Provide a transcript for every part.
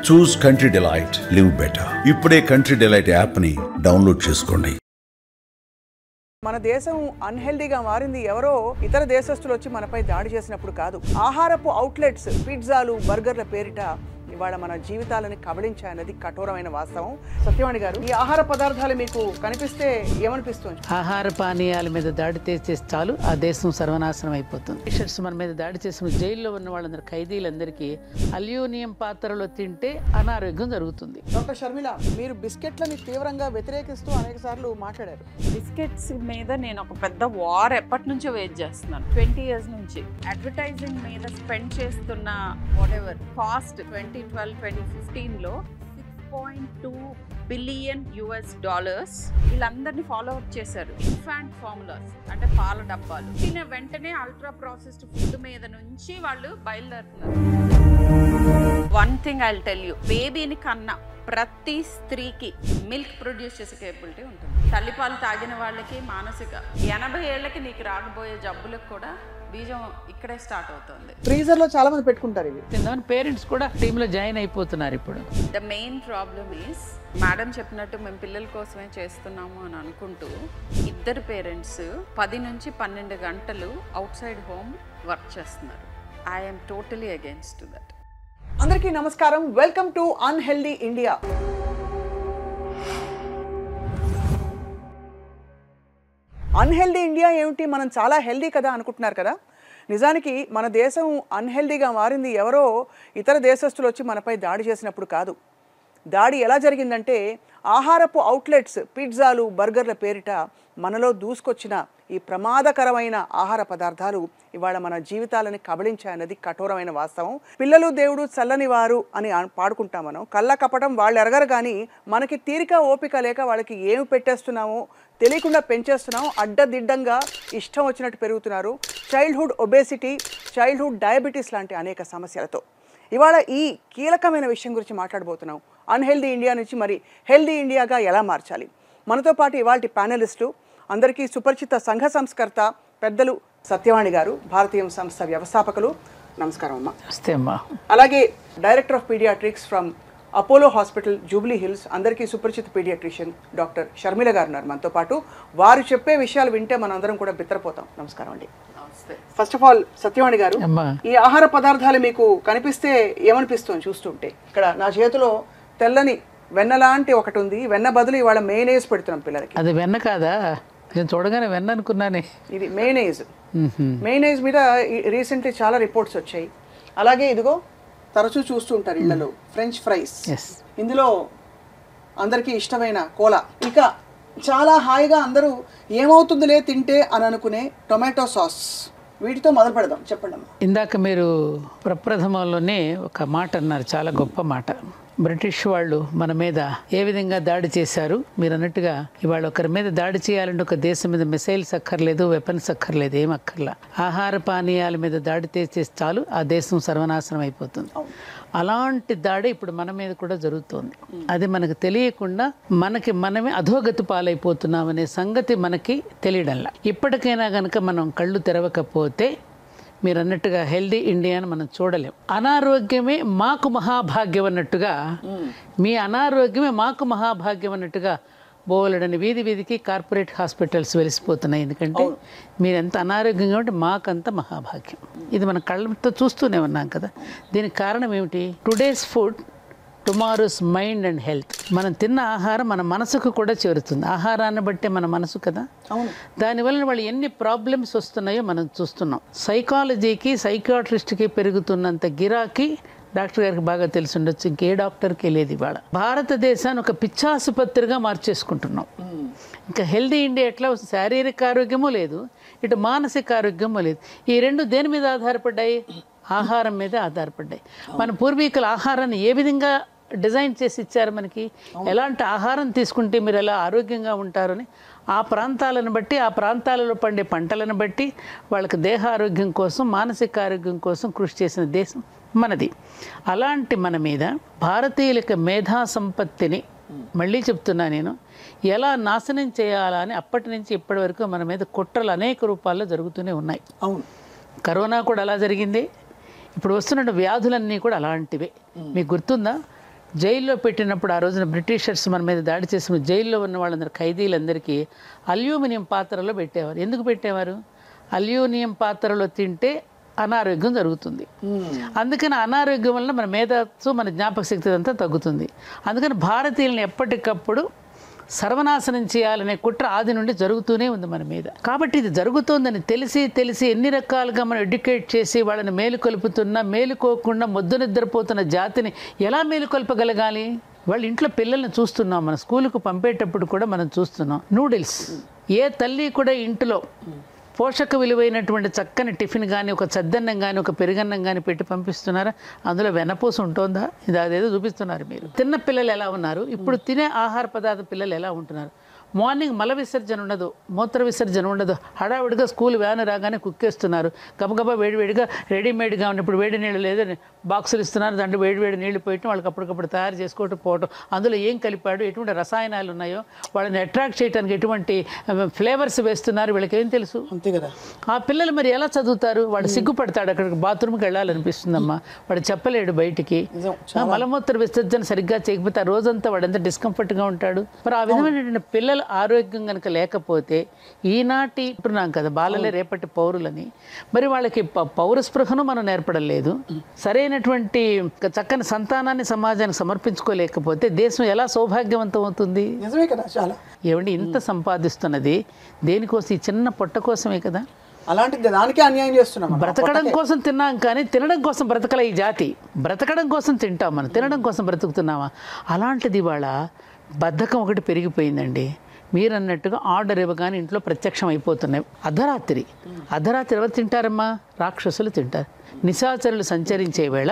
చూస్ country delight, live better. ఇప్పుడే country delight యాప్ని download చేసుకోండి. మన దేశం అన్హెల్దీగా మారింది ఎవరో ఇతర దేశస్తులు వచ్చి మనపై దాడి చేసినప్పుడు కాదు. ఆహారపు అవుట్లెట్స్, పిజ్జాలు, బర్గర్ల పేరిట ఇవాళ మన జీవితాలని కబళించాయన్నది కఠోరమైన వాస్తవం. సత్యవాణి గారు, ఈ ఆహార పదార్థాలు మీకు కనిపిస్తే ఏమనిపిస్తుంది? ఆహార పానీయాల మీద దాడి చేస్తే చాలు ఆ దేశం సర్వనాశనం అయిపోతుంది. టీషర్ట్స్ మన మీద దాడి చేసిన జైల్లో ఉన్న వాళ్ళందరూ ఖైదీలందరికీ అల్యూమినియం పాత్రలో తింటే అనారోగ్యం జరుగుతుంది. డాక్టర్ షర్మిల, మీరు బిస్కెట్లని తీవ్రంగా వ్యతిరేకిస్తూ అనేక సార్లు మాట్లాడారు. బిస్కెట్స్ మీద నేను ఒక పెద్ద వార్ ఎప్పటి నుంచో వెయిట్ చేస్తున్నాను. 20 years నుంచి అడ్వర్టైజింగ్ మీద స్పెండ్ చేస్తున్న వాటెవర్ కాస్ట్ 2012-2015లో $6.2 billion వీళ్ళందరినీ ఫాలో అప్ చేశారు. ఇన్ఫాంట్ ఫార్ములాస్ అంటే పాల డబ్బాలు తినే వెంటనే అల్ట్రా ప్రాసెస్డ్ ఫుడ్ మీద నుంచి వాళ్ళు బయలుదేరుతున్నారు. One thing I will tell you, బేబీని కన్నా ప్రతి స్త్రీకి మిల్క్ ప్రొడ్యూస్ చేసే కేపబిలిటీ ఉంటుంది. తల్లిపాలు తాగిన వాళ్ళకి మానసిక 80 ఏళ్ళకి నీకు రాకపోయే జబ్బులకు కూడా బీజం ఇక్కడే స్టార్ట్ అవుతుంది. ఫ్రీజర్ లో చాలా మంది పెట్టుకుంటారు ఇవి. పేరెంట్స్ కూడా టీంలో జాయిన్ అయిపోతున్నారు ఇప్పుడు. The main problem is, madam చెప్పినట్టు మేము పిల్లల కోసమే చేస్తున్నాము అని అనుకుంటూ ఇద్దరు పేరెంట్స్ 10 నుంచి 12 గంటలు అవుట్ సైడ్ హోమ్ వర్క్ చేస్తున్నారు. I'm totally against that. అందరికీ నమస్కారం. Welcome to unhealthy India. Unhealthy India ఏమిటి, మనం చాలా హెల్దీ కదా అనుకుంటున్నారు కదా. నిజానికి మన దేశం అన్హెల్దీగా మారింది ఎవరో ఇతర దేశస్తులు వచ్చి మనపై దాడి చేసినప్పుడు కాదు. దాడి ఎలా జరిగిందంటే, ఆహారపు అవుట్లెట్స్, పిజ్జాలు, బర్గర్ల పేరిట మనలో దూసుకొచ్చిన ఈ ప్రమాదకరమైన ఆహార పదార్థాలు ఇవాళ మన జీవితాలని కబళించాయన్నది కఠోరమైన వాస్తవం. పిల్లలు దేవుడు చల్లని వారు అని పాడుకుంటాం మనం. కళ్ళ కపటం వాళ్ళు ఎరగరు, కానీ మనకి తీరిక ఓపిక లేక వాళ్ళకి ఏమి పెట్టేస్తున్నామో తెలియకుండా పెంచేస్తున్నాం. అడ్డదిడ్డంగా ఇష్టం వచ్చినట్టు పెరుగుతున్నారు. చైల్డ్హుడ్ ఒబేసిటీ, చైల్డ్హుడ్ డయాబెటీస్ లాంటి అనేక సమస్యలతో ఇవాళ ఈ కీలకమైన విషయం గురించి మాట్లాడబోతున్నాం. అన్హెల్దీ ఇండియా నుంచి మరి హెల్దీ ఇండియాగా ఎలా మార్చాలి? మనతో పాటు ఇవాళ ప్యానలిస్టు, అందరికీ సుపరిచిత సంఘ సంస్కర్త పెద్దలు సత్యవాణి గారు, భారతీయ సంస్థ వ్యవస్థాపకులు. నమస్కారం అమ్మా. నమస్తే అమ్మా. అలాగే director of pediatrics from Apollo hospital, Jubilee Hills, అందరికీ సుపరిచిత పీడియాట్రిషియన్ డాక్టర్ షర్మిల గారు ఉన్నారు మనతో పాటు. వారు చెప్పే విషయాలు వింటే మనందరం కూడా బిత్తరపోతాం. నమస్కారం అండి. ఫస్ట్ ఆఫ్ ఆల్ సత్యవాణి గారు, ఈ ఆహార పదార్థాలు మీకు కనిపిస్తే ఏమనిపిస్తుంది చూస్తుంటే? ఇక్కడ నా చేతిలో తెల్లని వెన్న లాంటి ఒకటి ఉంది. వెన్న బదులు ఇవాళ మేనేజ్ పెడుతున్నాం పిల్లలకి. అది వెన్న కాదా? నేను చూడగానే వెన్న అనుకున్నానే. ఇది మేనేజ్. మేనేజ్ మీద రీసెంట్లీ చాలా రిపోర్ట్స్ వచ్చాయి. అలాగే ఇదిగో తరచూ చూస్తూ ఉంటారు ఇళ్లలో ఫ్రెంచ్ ఫ్రైస్, ఇందులో అందరికీ ఇష్టమైన కోలా, ఇక చాలా హాయిగా అందరూ ఏమవుతుందిలే తింటే అని అనుకునే టొమాటో సాస్. వీటితో మొదలు పెడదాం. చెప్పండి అమ్మా. ఇందాక మీరు ప్రప్రథమంలోనే ఒక మాట అన్నారు, చాలా గొప్ప మాట. బ్రిటిష్ వాళ్ళు మన మీద ఏ విధంగా దాడి చేశారు? మీరు అన్నట్టుగా ఇవాళ ఒకరి మీద దాడి చేయాలంటే ఒక దేశం మీద మిసైల్స్ అక్కర్లేదు, వెపన్స్ అక్కర్లేదు, ఏం అక్కర్లా. ఆహార పానీయాల మీద దాడి చేస్తే చాలు ఆ దేశం సర్వనాశనం అయిపోతుంది. అలాంటి దాడి ఇప్పుడు మన మీద కూడా జరుగుతోంది. అది మనకు తెలియకుండా మనమే అధోగతి పాలైపోతున్నామనే సంగతి మనకి తెలియడంలా. ఇప్పటికైనా కనుక మనం కళ్ళు తెరవకపోతే మీరు అన్నట్టుగా హెల్దీ ఇండియాని మనం చూడలేం. అనారోగ్యమే మాకు మహాభాగ్యం అన్నట్టుగా, మీ అనారోగ్యమే మాకు మహాభాగ్యం అన్నట్టుగా బోలెడని వీధి వీధికి కార్పొరేట్ హాస్పిటల్స్ వెలిసిపోతున్నాయి. ఎందుకంటే మీరు ఎంత అనారోగ్యంగా ఉంటే మాకంత మహాభాగ్యం. ఇది మన కళ్ళతో చూస్తూనే ఉన్నాం కదా. దీనికి కారణం ఏమిటి? Today's food, tomorrow's mind and health. మనం తిన్న ఆహారం మన మనసుకు కూడా చేరుతుంది. ఆహారాన్ని బట్టే మన మనసు కదా. దానివల్ల వాళ్ళు ఎన్ని ప్రాబ్లమ్స్ వస్తున్నాయో మనం చూస్తున్నాం. సైకాలజీకి, సైకియాట్రిస్ట్కి పెరుగుతున్నంత గిరాకీ డాక్టర్ గారికి బాగా తెలిసి ఉండొచ్చు, ఇంకే డాక్టర్కి లేదు. ఇవాళ భారతదేశాన్ని ఒక పిచ్చాసుపత్రిగా మార్చేసుకుంటున్నాం. ఇంకా హెల్దీ ఇండియా ఎట్లా వస్తుంది? శారీరక ఆరోగ్యమూ లేదు, ఇటు మానసిక ఆరోగ్యమూ లేదు. ఈ రెండు దేని మీద ఆధారపడ్డాయి? ఆహారం మీద ఆధారపడ్డాయి. మన పూర్వీకుల ఆహారాన్ని ఏ విధంగా డిజైన్ చేసి ఇచ్చారు మనకి? ఎలాంటి ఆహారం తీసుకుంటే మీరు ఎలా ఆరోగ్యంగా ఉంటారని ఆ ప్రాంతాలను బట్టి, ఆ ప్రాంతాలలో పండే పంటలను బట్టి వాళ్ళకి దేహ ఆరోగ్యం కోసం, మానసిక ఆరోగ్యం కోసం కృషి చేసిన దేశం మనది. అలాంటి మన మీద భారతీయులకి మేధా సంపత్తిని, మళ్ళీ చెప్తున్నా నేను, ఎలా నాశనం చేయాలని అప్పటి నుంచి ఇప్పటి వరకు మన మీద కుట్రలు అనేక రూపాల్లో జరుగుతూనే ఉన్నాయి. అవును, కరోనా కూడా అలా జరిగింది. ఇప్పుడు వస్తున్న వ్యాధులన్నీ కూడా అలాంటివే. మీకు గుర్తుందా? జైల్లో పెట్టినప్పుడు ఆ రోజున బ్రిటిషర్స్ మన మీద దాడి చేసిన జైల్లో ఉన్న వాళ్ళందరూ ఖైదీలందరికీ అల్యూమినియం పాత్రలో పెట్టేవారు. ఎందుకు పెట్టేవారు? అల్యూమినియం పాత్రలో తింటే అనారోగ్యం జరుగుతుంది. అందుకని అనారోగ్యం వలన మన మేధస్సు, మన జ్ఞాపక శక్తి అంతా తగ్గుతుంది. అందుకని భారతీయులను ఎప్పటికప్పుడు సర్వనాశనం చేయాలనే కుట్ర ఆది నుండి జరుగుతూనే ఉంది మన మీద. కాబట్టి ఇది జరుగుతోందని తెలిసి ఎన్ని రకాలుగా మనం ఎడ్యుకేట్ చేసి వాళ్ళని మేలుకొల్పుతున్నా మేలుకోకుండా మొద్దు నిద్రపోతున్న జాతిని ఎలా మేలుకొల్పగలగాలి? వాళ్ళ ఇంట్లో పిల్లల్ని చూస్తున్నాం, మన స్కూలుకు పంపేటప్పుడు కూడా మనం చూస్తున్నాం. నూడిల్స్ ఏ తల్లి కూడా ఇంట్లో పోషక విలువైనటువంటి చక్కని టిఫిన్ కానీ, ఒక చద్దన్నం కానీ, ఒక పెరుగన్నం కానీ పెట్టి పంపిస్తున్నారా? అందులో వెన్నపూస ఉంటుందా? ఇది అదేదో చూపిస్తున్నారు మీరు. తిన్న పిల్లలు ఎలా ఉన్నారు, ఇప్పుడు తినే ఆహార పదార్థ పిల్లలు ఎలా ఉంటున్నారు? మార్నింగ్ మల విసర్జన ఉండదు, మూత్ర విసర్జన ఉండదు, హడావిడిగా స్కూల్ వ్యాన్ రాగానే కుక్కేస్తున్నారు. గబగబా వేడివేడిగా రెడీమేడ్గా ఉన్నప్పుడు వేడి నీళ్ళు లేదని బాక్సులు ఇస్తున్నారు, దాంట్లో వేడివేడి నీళ్లు పోయటం, వాళ్ళకి అప్పటికప్పుడు తయారు చేసుకోవటం పోవటం. అందులో ఏం కలిపాడు, ఎటువంటి రసాయనాలు ఉన్నాయో, వాళ్ళని అట్రాక్ట్ చేయడానికి ఎటువంటి ఫ్లేవర్స్ వేస్తున్నారు, వీళ్ళకి ఏం తెలుసు? అంతే కదా. ఆ పిల్లలు మరి ఎలా చదువుతారు? వాడు సిగ్గుపడతాడు, అక్కడికి బాత్రూమ్కి వెళ్ళాలనిపిస్తుందమ్మా, వాడు చెప్పలేడు బయటికి. మలమూత్ర విసర్జన సరిగ్గా చేయకపోతే ఆ రోజంతా వాడు ఎంత డిస్కంఫర్ట్గా ఉంటాడు. మరి ఆ విధమైనటువంటి పిల్లలు ఆరోగ్యం కనుక లేకపోతే, ఈనాటి అంటున్నాం కదా బాలలే రేపటి పౌరులని, మరి వాళ్ళకి పౌరస్పృహను మనం నేర్పడం లేదు. సరైనటువంటి చక్కని సంతానాన్ని సమాజానికి సమర్పించుకోలేకపోతే దేశం ఎలా సౌభాగ్యవంతం అవుతుంది? నిజమే కదా. చాలా ఏమండి, ఇంత సంపాదిస్తున్నది దేనికోసం? ఈ చిన్న పొట్ట కోసమే కదా. అలాంటి దానికే అన్యాయం చేస్తున్నాం. బ్రతకడం కోసం తిన్నాం కానీ తినడం కోసం బ్రతకల ఈ జాతి. బ్రతకడం కోసం తింటాం, మనం తినడం కోసం బ్రతుకుతున్నామా? అలాంటిది ఇవాళ బద్ధకం ఒకటి పెరిగిపోయిందండి. మీరు అన్నట్టుగా ఆర్డర్ ఇవ్వగానే ఇంట్లో ప్రత్యక్షం అయిపోతున్నాయి. అర్ధరాత్రి ఎవరు తింటారమ్మా? రాక్షసులు తింటారు. నిశాచరులు సంచరించే వేళ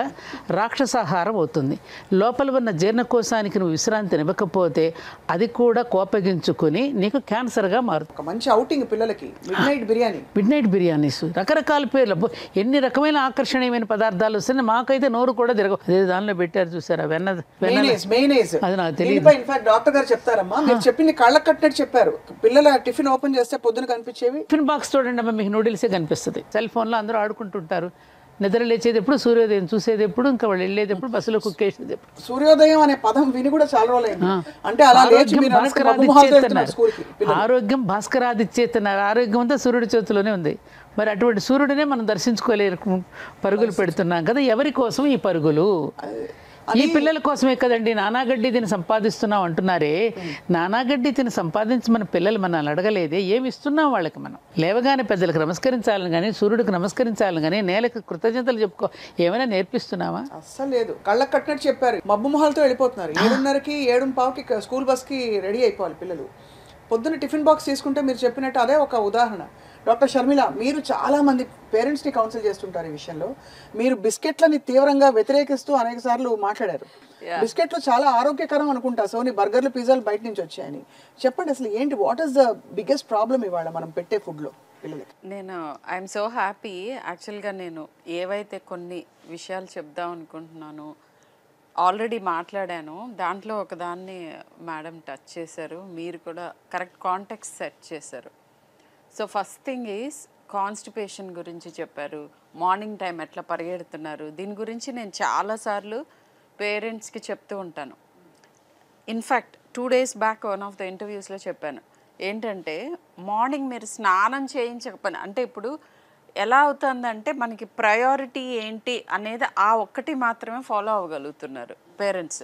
రాక్షసాహారం అవుతుంది. లోపల ఉన్న జీర్ణకోశానికి నువ్వు విశ్రాంతి ఇవ్వకపోతే అది కూడా కోపగించుకుని నీకు క్యాన్సర్గా మారుతుంది. ఒక మంచి ఔటింగ్ పిల్లలకి మిడ్ నైట్ బిర్యానీస్, రకరకాల పేర్లు, ఎన్ని రకమైన ఆకర్షణీయమైన పదార్థాలు వస్తున్నాయి. మాకైతే నోరు కూడా తిరగవు. అదే దానిలో పెట్టారు చూసారా, అది నాకు తెలియదు. ఇన్ఫాక్ట్ డాక్టర్ గారు చెప్తారమ్మా, మీరు చెప్పింది కళ్ళకు కట్టినట్టు చెప్పారు. పిల్లల టిఫిన్ ఓపెన్ చేస్తే పొద్దున కనిపించేవి టిఫిన్ బాక్స్ చూడండి అమ్మా, మీకు నూడిల్సే కనిపిస్తుంది. సెల్ ఫోన్లో అందరూ ఆడుకుంటుంటారు. నిద్ర లేచేది ఎప్పుడు, సూర్యోదయం చూసేది ఎప్పుడు, ఇంకా వాళ్ళు వెళ్ళేది ఎప్పుడు, బస్సులో కుక్కేసేది ఎప్పుడు. సూర్యోదయం అనే పదం విని కూడా చాలా రోజులైంది. అంటే ఆరోగ్యం భాస్కరాదిచ్చేతున్నారు. ఆరోగ్యం అంతా సూర్యుడి చేతిలోనే ఉంది. మరి అటువంటి సూర్యుడినే మనం దర్శించుకోలేరు, పరుగులు పెడుతున్నాం కదా. ఎవరి కోసం ఈ పరుగులు? ఈ పిల్లల కోసమే కదండి. నానాగడ్డి తిని సంపాదిస్తున్నాం అంటున్నారే, నానాగడ్డి తిని సంపాదించి మన పిల్లలు మనల్ని అడగలేదే, ఏమి ఇస్తున్నాం వాళ్ళకి? మనం లేవగానే పెద్దలకు నమస్కరించాలని కానీ, సూర్యుడికి నమస్కరించాలని కానీ, నేలకు కృతజ్ఞతలు చెప్పుకో ఏమైనా నేర్పిస్తున్నావా? అస్సలు లేదు. కళ్ళకు కట్టినట్టు చెప్పారు. మబ్బు మొహాలతో వెళ్ళిపోతున్నారు. 7:30కి 7:15కి స్కూల్ బస్కి రెడీ అయిపోవాలి పిల్లలు. పొద్దున్న టిఫిన్ బాక్స్ తీసుకుంటే మీరు చెప్పినట్టు అదే ఒక ఉదాహరణ. డాక్టర్ షర్మిల, మీరు చాలామంది పేరెంట్స్ని కౌన్సిల్ చేస్తుంటారు ఈ విషయంలో. మీరు బిస్కెట్లని తీవ్రంగా వ్యతిరేకిస్తూ అనేక సార్లు మాట్లాడారు. బిస్కెట్లు చాలా ఆరోగ్యకరం అనుకుంటా, సోని బర్గర్లు, పిజ్జాలు బయట నుంచి వచ్చాయని. చెప్పండి అసలు ఏంటి, what is the biggest problem ఇవాళ మనం పెట్టే ఫుడ్లో పిల్లలకి? నేను ఐఎమ్ సో హ్యాపీ. యాక్చువల్గా నేను ఏవైతే కొన్ని విషయాలు చెప్దాం అనుకుంటున్నాను ఆల్రెడీ మాట్లాడాను. దాంట్లో ఒకదాన్ని మేడం టచ్ చేశారు, మీరు కూడా కరెక్ట్ కాంటెక్స్ట్ సెట్ చేశారు. So first thing is constipation గురించి చెప్పారు. మార్నింగ్ టైం ఎట్లా పరిగెడుతున్నారు, దీని గురించి నేను చాలాసార్లు పేరెంట్స్కి చెప్తూ ఉంటాను. In fact 2 days back one of the ఇంటర్వ్యూస్లో చెప్పాను ఏంటంటే, మార్నింగ్ మీరు స్నానం చేయించకపోయినా, అంటే ఇప్పుడు ఎలా అవుతుందంటే మనకి ప్రయారిటీ ఏంటి అనేది ఆ ఒక్కటి మాత్రమే ఫాలో అవ్వగలుగుతున్నారు పేరెంట్స్.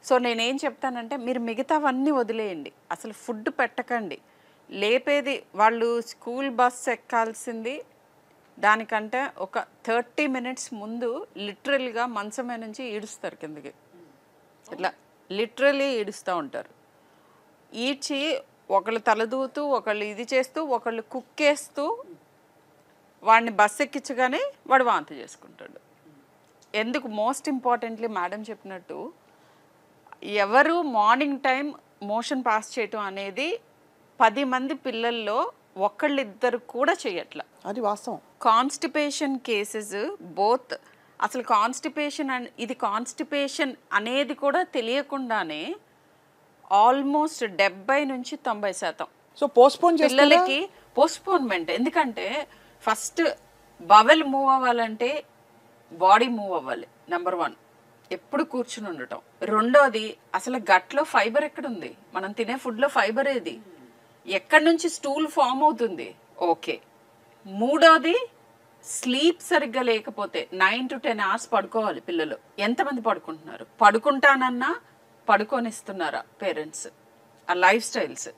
సో నేనేం చెప్తానంటే, మీరు మిగతావన్నీ వదిలేయండి, అసలు ఫుడ్ పెట్టకండి. లేపేది వాళ్ళు స్కూల్ బస్ ఎక్కాల్సింది దానికంటే ఒక 30 minutes ముందు లిటరల్గా మంచమే నుంచి ఈడుస్తారు కిందకి. ఇట్లా లిటరలీ ఈడుస్తూ ఉంటారు. ఈడ్చి ఒకళ్ళు తలదూతూ, ఒకళ్ళు ఇది చేస్తూ, ఒకళ్ళు కుక్కేస్తూ వాడిని బస్ ఎక్కించగానే వాడు వాంతి చేసుకుంటాడు. ఎందుకు? మోస్ట్ ఇంపార్టెంట్లీ మేడం చెప్పినట్టు, ఎవరు మార్నింగ్ టైం మోషన్ పాస్ చేయటం అనేది 10 మంది పిల్లల్లో ఒకళ్ళిద్దరు కూడా చేయట్లా. అది వాస్తవం. కాన్స్టిపేషన్ కేసెస్ బోత్, అసలు కాన్స్టిపేషన్ ఇది కాన్స్టిపేషన్ అనేది కూడా తెలియకుండానే ఆల్మోస్ట్ 70 నుంచి 90% సో పోస్ట్పోన్ పిల్లలకి పోస్ట్పోన్మెంట్. ఎందుకంటే ఫస్ట్ బవెల్ మూవ్ అవ్వాలంటే బాడీ మూవ్ అవ్వాలి, నెంబర్ 1. ఎప్పుడు కూర్చుని ఉండటం. రెండోది అసలు గట్లో ఫైబర్ ఎక్కడుంది? మనం తినే ఫుడ్లో ఫైబర్ ఏది? ఎక్కడి నుంచి స్టూల్ ఫామ్ అవుతుంది? ఓకే. మూడోది స్లీప్ సరిగ్గా లేకపోతే 9 to 10 hours పడుకోవాలి పిల్లలు. ఎంతమంది పడుకుంటున్నారు? పడుకుంటానన్నా పడుకొనిస్తున్నారా పేరెంట్స్? ఆ లైఫ్ స్టైల్స్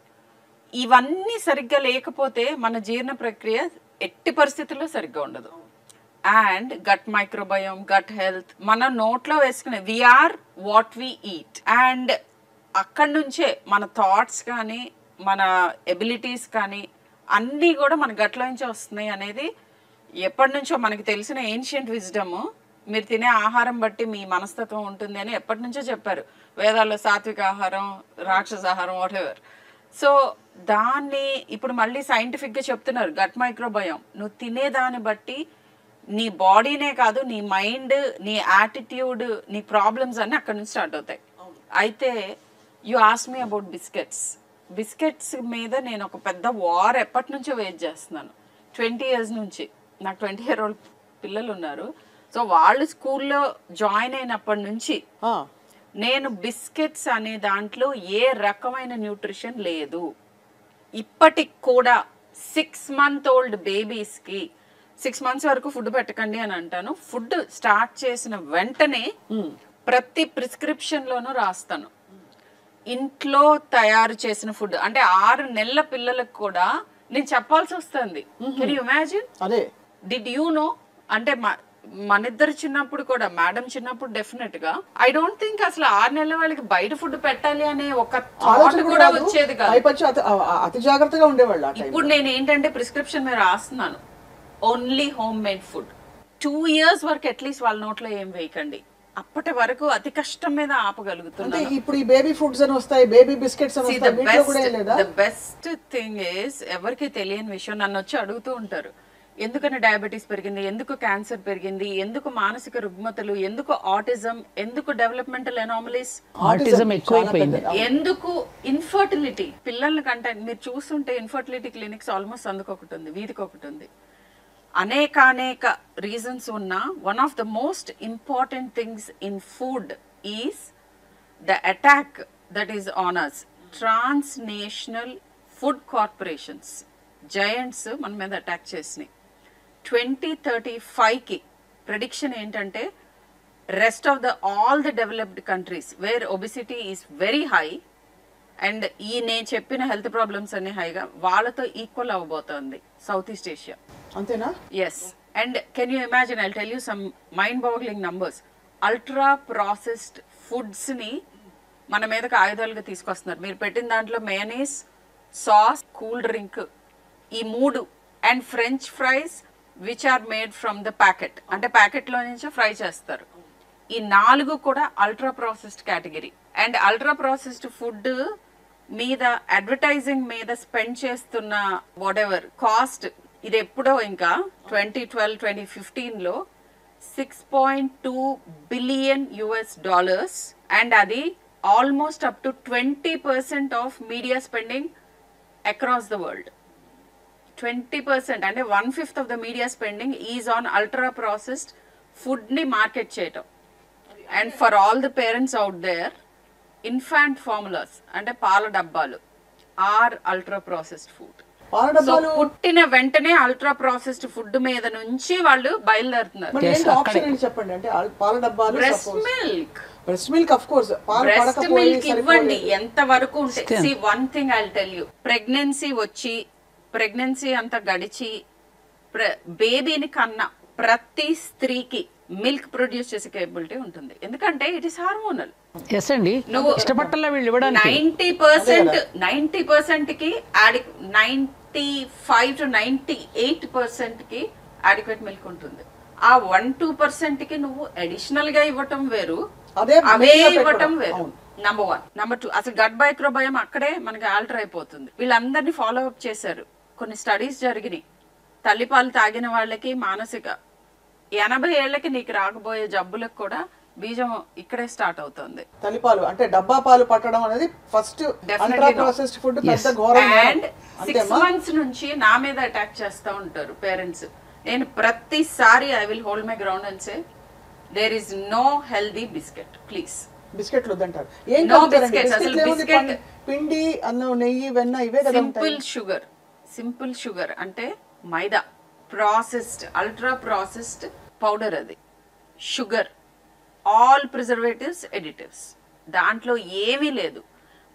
ఇవన్నీ సరిగ్గా లేకపోతే మన జీర్ణ ప్రక్రియ ఎట్టి పరిస్థితుల్లో సరిగ్గా ఉండదు. And gut microbiome, gut health మన నోట్లో వేసుకునే we are what we eat. And అక్కడి నుంచే మన థాట్స్ కానీ మన ఎబిలిటీస్ కానీ అన్నీ కూడా మన గట్లో నుంచే వస్తున్నాయి అనేది ఎప్పటి నుంచో మనకి తెలిసిన ఏన్షియంట్ విజ్డమ్. మీరు తినే ఆహారం బట్టి మీ మనస్తత్వం ఉంటుంది అని ఎప్పటి నుంచో చెప్పారు వేదాల్లో. సాత్విక ఆహారం, రాక్షస ఆహారం, వాటెవర్. సో దాన్ని ఇప్పుడు మళ్ళీ సైంటిఫిక్గా చెప్తున్నారు. గట్ మైక్రోబయోమ్ నువ్వు తినేదాన్ని బట్టి నీ బాడీనే కాదు, నీ మైండ్, నీ యాటిట్యూడ్, నీ ప్రాబ్లమ్స్ అన్నీ అక్కడ నుంచి స్టార్ట్ అవుతాయి. అయితే you ask me about biscuits మీద నేను ఒక పెద్ద వార్ ఎప్పటి నుంచో వెయిట్ చేస్తున్నాను. 20 years నుంచి. నాకు 20-year-old పిల్లలు ఉన్నారు. సో వాళ్ళు స్కూల్లో జాయిన్ అయినప్పటి నుంచి నేను బిస్కెట్స్ అనే దాంట్లో ఏ రకమైన న్యూట్రిషన్ లేదు. ఇప్పటికి కూడా 6 month old బేబీస్కి 6 months వరకు ఫుడ్ పెట్టకండి అని అంటాను. ఫుడ్ స్టార్ట్ చేసిన వెంటనే ప్రతి ప్రిస్క్రిప్షన్లోనూ రాస్తాను ఇంట్లో తయారు చేసిన ఫుడ్. అంటే 6 నెలల పిల్లలకు కూడా నేను చెప్పాల్సి వస్తుంది. Can you imagine? అదే డిడ్ యూ నో? అంటే మన ఇద్దరు చిన్నప్పుడు కూడా, మేడం చిన్నప్పుడు డెఫినెట్ గా ఐ డోంట్ థింక్ అసలు 6 నెలల వాళ్ళకి బయట ఫుడ్ పెట్టాలి అనే ఒక థాట్ కూడా వచ్చేది కాదు. అతి జాగ్రత్తగా ఉండేవాళ్ళు. ఇప్పుడు నేను ఏంటంటే ప్రిస్క్రిప్షన్ మీద రాస్తున్నాను only home made food. 2 years వరకు అట్లీస్ట్ వాళ్ళ నోట్లో ఏం వేయకండి. అప్పటి వరకు అతి కష్టం మీద ఆపగలుగుతున్నాను. ఇప్పుడు ఈ బేబీ ఫుడ్స్ అని వస్తాయి, బేబీ బిస్కెట్స్ అని వస్తాయి. వీటిలో కూడా ఏం లేదా? ద బెస్ట్ థింగ్ ఇస్, ఎవరికి తెలియని విషయం నన్ను వచ్చి అడుగుతూ ఉంటారు, ఎందుకని డయాబెటీస్ పెరిగింది, ఎందుకు క్యాన్సర్ పెరిగింది, ఎందుకు మానసిక రుగ్మతలు, ఎందుకు ఆటిజం, ఎందుకు డెవలప్మెంటల్ ఎనామలీస్, ఆటిజం ఎక్కువైపోయింది, ఎందుకు ఇన్ఫర్టిలిటీ. పిల్లల కంటే మీరు చూస్తుంటే ఇన్ఫర్టిలిటీ క్లినిక్స్ ఆల్మోస్ట్ అందుకొకటి ఉంది, వీధికి ఒకటి ఉంది. అనేక రీజన్స్ ఉన్నా one of the most important things in food is the attack that is on us. Transnational food corporations, giants మన మీద అటాక్ చేసినాయి. 2035కి ప్రెడిక్షన్ ఏంటంటే rest of all the developed countries where obesity is very high and ఈ నేను చెప్పిన health problems అన్ని హైగా వాళ్ళతో ఈక్వల్ అవ్వబోతోంది సౌత్ ఈస్ట్ ఏషియా. అంతేనా? Yes. And can you imagine, I tell you some mind boggling numbers. Ultra processed foods ని మన మీదకి ఆయుధాలుగా తీసుకొస్తున్నారు. మీరు పెట్టిన దాంట్లో మేయనీస్, సాస్, కూల్ డ్రింక్, ఈ 3 and french fries which are made from the packet, అంటే ప్యాకెట్లో నుంచి ఫ్రై చేస్తారు. ఈ 4 కూడా ultra processed category. And ultra processed food మీద అడ్వర్టైజింగ్ మీద స్పెండ్ చేస్తున్న వాట్ ఎవర్ కాస్ట్, ఇది ఎప్పుడో ఇంకా 2012-2015లో $6.2 billion అండ్ అది almost up to 20% of media spending across the world. 20% అంటే 1/5 of the media spending is on ultra processed food ని మార్కెట్ చేయటం. And for all the parents out there, infant formulas అంటే పాల డబ్బాలు or ultra processed food. So పుట్టిన వెంటనే ultra processed food మీద నుంచి వాళ్ళు బయలుదేరుతున్నారు. Breast milk of course, breast milk ఇవ్వండి ఎంత వరకు ఉంటే. See one thing I will tell you, pregnancy అంతా గడిచి బేబీని కన్నా ప్రతి స్త్రీకి మిల్క్ ప్రొడ్యూస్ చేసే కేపబిలిటీ ఉంటుంది. ఎందుకంటే ఇట్ ఈస్ హార్మోనల్. నువ్వు ఇష్టపట్టాల వీళ్ళు ఇవ్వడానికి 90% కి 95 to 98% కి అడిక్వేట్ మిల్క్ ఉంటుంది. ఆ 1-2% కి నువ్వు అడిషనల్ గా ఇవ్వటం వేరు, అవే ఇవ్వటం వేరు. నంబర్ 1. నంబర్ 2, అసలు గట్ మైక్రోబయోమ్ అక్కడే మనకి ఆల్టర్ అయిపోతుంది. వీళ్ళందరినీ ఫాలో అప్ చేశారు. కొన్ని స్టడీస్ జరిగినాయి. తల్లిపాలు తాగిన వాళ్ళకి మానసిక 80 ఏళ్లకి నీకు రాకపోయే జబ్బులకు కూడా బీజం ఇక్కడే స్టార్ట్ అవుతుంది. తల్లిపాలు అంటే డబ్బా పాలు పట్టడం అనేది ఫస్ట్ అల్ట్రా ప్రాసెస్డ్ ఫుడ్ పెద్ద ఘోరం. అండ్ 6 months నుంచి నా మీద అటాక్ చేస్తూ ఉంటారు పేరెంట్స్. నేను ప్రతిసారి I will hold my ground and say, there is no healthy biscuit please. బిస్కెట్లు వద్దంటారు. ఏం No కలుపుతారండి? biscuits. అసలు బిస్కెట్లు ఏముంది? biscuit- పిండి, అన్నం, నెయ్యి, వెన్న ఇవే కదా ఉంటాయి. సింపుల్ షుగర్ అంటే మైదా, ప్రాసెస్డ్ అల్ట్రా ప్రాసెస్డ్ పౌడర్, అది షుగర్, ఆల్ ప్రిజర్వేటివ్స్, ఎడిటివ్స్, దాంట్లో ఏమీ లేదు.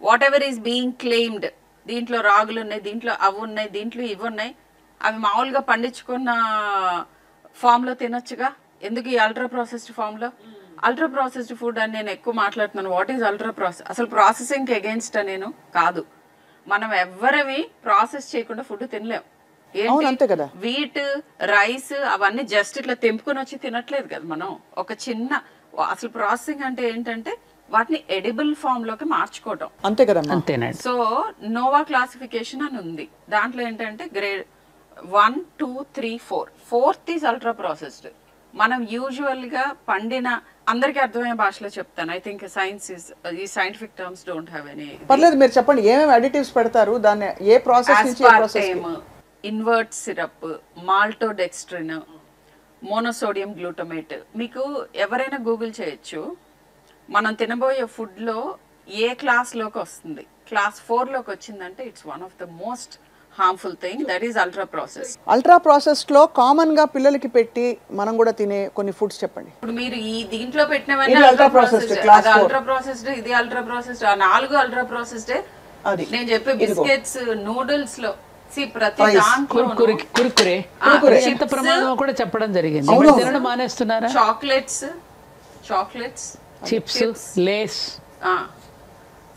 What ever is being claimed, దీంట్లో రాగులు ఉన్నాయి, దీంట్లో అవి ఉన్నాయి, దీంట్లో ఇవి ఉన్నాయి, అవి మామూలుగా పండించుకున్న ఫామ్లో తినొచ్చుగా, ఎందుకు ఈ అల్ట్రా ప్రాసెస్డ్ ఫామ్లో? అల్ట్రా ప్రాసెస్డ్ ఫుడ్ అని నేను ఎక్కువ మాట్లాడుతున్నాను. What is ultra process? అసలు ప్రాసెసింగ్ అగేన్స్ట్ నేను కాదు. మనం ఎవ్వరవి ప్రాసెస్ చేయకుండా ఫుడ్ తినలేం. అంతే కదా. వీట్, రైస్ అవన్నీ జస్ట్ ఇట్లా తెంపుకొని వచ్చి తినట్లేదు కదా మనం. ఒక చిన్న అసలు ప్రాసెసింగ్ అంటే ఏంటంటే వాటిని ఎడిబుల్ ఫామ్ లోకి మార్చుకోవటం, అంతే కదా. అంతేనండి. సో నోవా క్లాసిఫికేషన్ అని ఉంది. దాంట్లో ఏంటంటే grade 1, 2, 3, 4. 4th is ultra processed. మనం యూజువల్ గా పండిన, అందరికి అర్థమయ్యే భాషలో చెప్తాను. ఐ థింక్ సైన్స్ ఇస్, ఈ scientific terms don't have any. పర్లేదు, మీరు చెప్పండి ఏమేమి అడిటివ్స్ పెడతారు, దాన్ని ఏ ప్రాసెస్ నుంచి ఏ process? Invert syrup, maltodextrin, monosodium glutamate. మీకు ఎవరైనా గూగుల్ చేయొచ్చు. మనం తినబోయే ఫుడ్ లో ఏ క్లాస్ లోకి వస్తుంది, క్లాస్ 4 లోకి వచ్చిందంటే it's one of the most harmful thing, that is ultra process. Ultra process లో కామన్ గా పిల్లలకి పెట్టి మనం కూడా తినే కొన్ని ఫుడ్స్ చెప్పండి. ఇప్పుడు మీరు ఈ దీంట్లో పెట్టినవన్నీ అల్ట్రా ప్రాసెస్డ్, అల్ట్రా ప్రాసెస్డ్, ఇది అల్ట్రా ప్రాసెస్డ్, ఆ 4 అల్ట్రా ప్రాసెస్డ్. నేను చెప్పే బిస్కెట్స్, నూడిల్స్ లో ప్రతి దాంట్లో కురుకురే ఎంత ప్రమాదం కూడా చెప్పడం జరిగింది. తినడం మానేస్తున్నారా? Chocolates, chips, Lay's.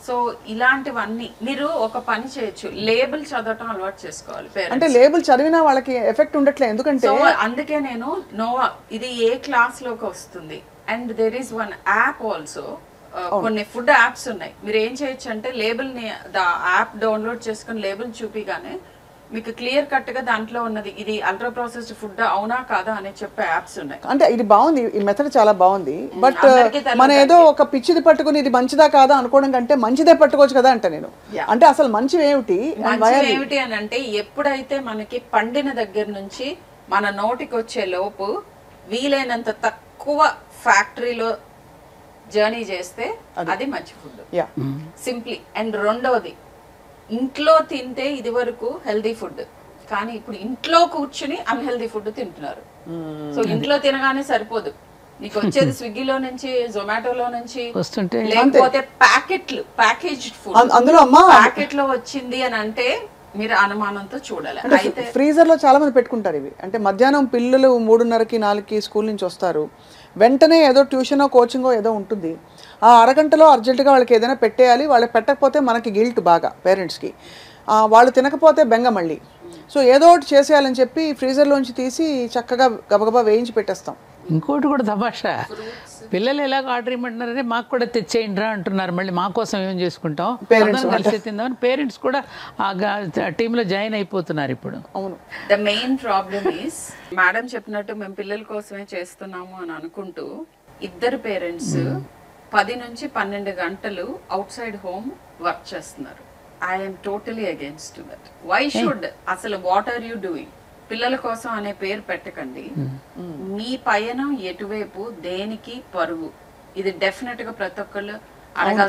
సో ఇలాంటివన్నీ మీరు ఒక పని చేయొచ్చు, లేబుల్ చదవటం అలవాటు చేసుకోవాలి. అంటే లేబుల్ చదివినా వాళ్ళకి ఎఫెక్ట్ ఉండట్లేదు, ఎందుకంటే అందుకే నేను నోవా ఇది ఏ క్లాస్ లోకి వస్తుంది. And there is one app also, కొన్ని ఫుడ్ యాప్స్ ఉన్నాయి. మీరు ఏం చేయొచ్చు అంటే లేబుల్ ని యాప్ డౌన్లోడ్ చేసుకుని లేబుల్ చూపిగానే మీకు క్లియర్ కట్ గా దాంట్లో ఉన్నది ఇది అల్ట్రా ప్రాసెస్డ్ ఫుడ్ అవునా కాదా అని చెప్పే యాప్స్ ఉన్నాయి. అంటే ఇది బాగుంది, ఈ మెథడ్ చాలా బాగుంది. బట్ మన ఏదో ఒక పిచ్చిది పట్టుకుని ఇది మంచిదా కాదా అనుకోవడం కంటే మంచిదే పట్టుకోవచ్చు కదా అంటే నేను అంటే అసలు మంచివి ఏమిటి అని అంటే ఎప్పుడైతే మనకి పండిన దగ్గర నుంచి మన నోటికి వచ్చే లోపు వీలైనంత తక్కువ ఫ్యాక్టరీలో జర్నీ చేస్తే అది మంచి ఫుడ్ సింప్లీ. అండ్ రెండోది, ఇంట్లో తింటే ఇది వరకు హెల్దీ ఫుడ్, కానీ ఇప్పుడు ఇంట్లో కూర్చుని అన్హెల్దీ ఫుడ్ తింటున్నారు. సో ఇంట్లో తినగానే సరిపోదు, నీకు వచ్చేది స్విగ్గీలో నుంచి, జొమాటోలో నుంచి వస్తుంటే, లేకపోతే ప్యాకేజ్డ్ ఫుడ్ అందులో ప్యాకెట్ లో వచ్చింది అని అంటే మీరు అనుమానంతో చూడాలి. అయితే ఫ్రీజర్ లో చాలా మంది పెట్టుకుంటారు ఇవి. అంటే మధ్యాహ్నం పిల్లలు 3:30కి 4కి స్కూల్ నుంచి వస్తారు, వెంటనే ఏదో ట్యూషనో కోచింగో ఏదో ఉంటుంది, ఆ అరగంటలో అర్జెంటుగా వాళ్ళకి ఏదైనా పెట్టేయాలి. వాళ్ళు పెట్టకపోతే మనకి గిల్ట్ బాగా పేరెంట్స్కి, వాళ్ళు తినకపోతే బెంగ మళ్ళీ. సో ఏదో ఒకటి చేసేయాలని చెప్పి ఫ్రీజర్లోంచి తీసి చక్కగా గబగబా వేయించి పెట్టేస్తాం. ఇంకోటి కూడా తమాషా, పిల్లలు ఎలాగో ఆర్డర్ ఇవ్వమంటున్నారని మాకు కూడా తెచ్చేయండి రా అంటున్నారు. మళ్ళీ మా కోసం ఏం చేసుకుంటాం, పేరెంట్స్ కలిసి తిందామని పేరెంట్స్ కూడా ఆ టీంలో జాయిన్ అయిపోతున్నారు ఇప్పుడు. అవును, the main problem is madam చెప్పినట్టు మేము పిల్లల కోసమే చేస్తున్నాము అని అనుకుంటూ ఇద్దరు పేరెంట్స్ 10 నుంచి 12 గంటలు అవుట్ సైడ్ హోమ్ వర్క్ చేస్తున్నారు. I'm totally against that. Why should, అసలు వాట్ ఆర్ యూ డూయింగ్? పిల్లల కోసం అనే పేరు పెట్టకండి. మీ పయనం ఎటువైపు, దేనికి పరుగు, ఇది డెఫినెట్ గా ప్రతి ఒక్కళ్ళు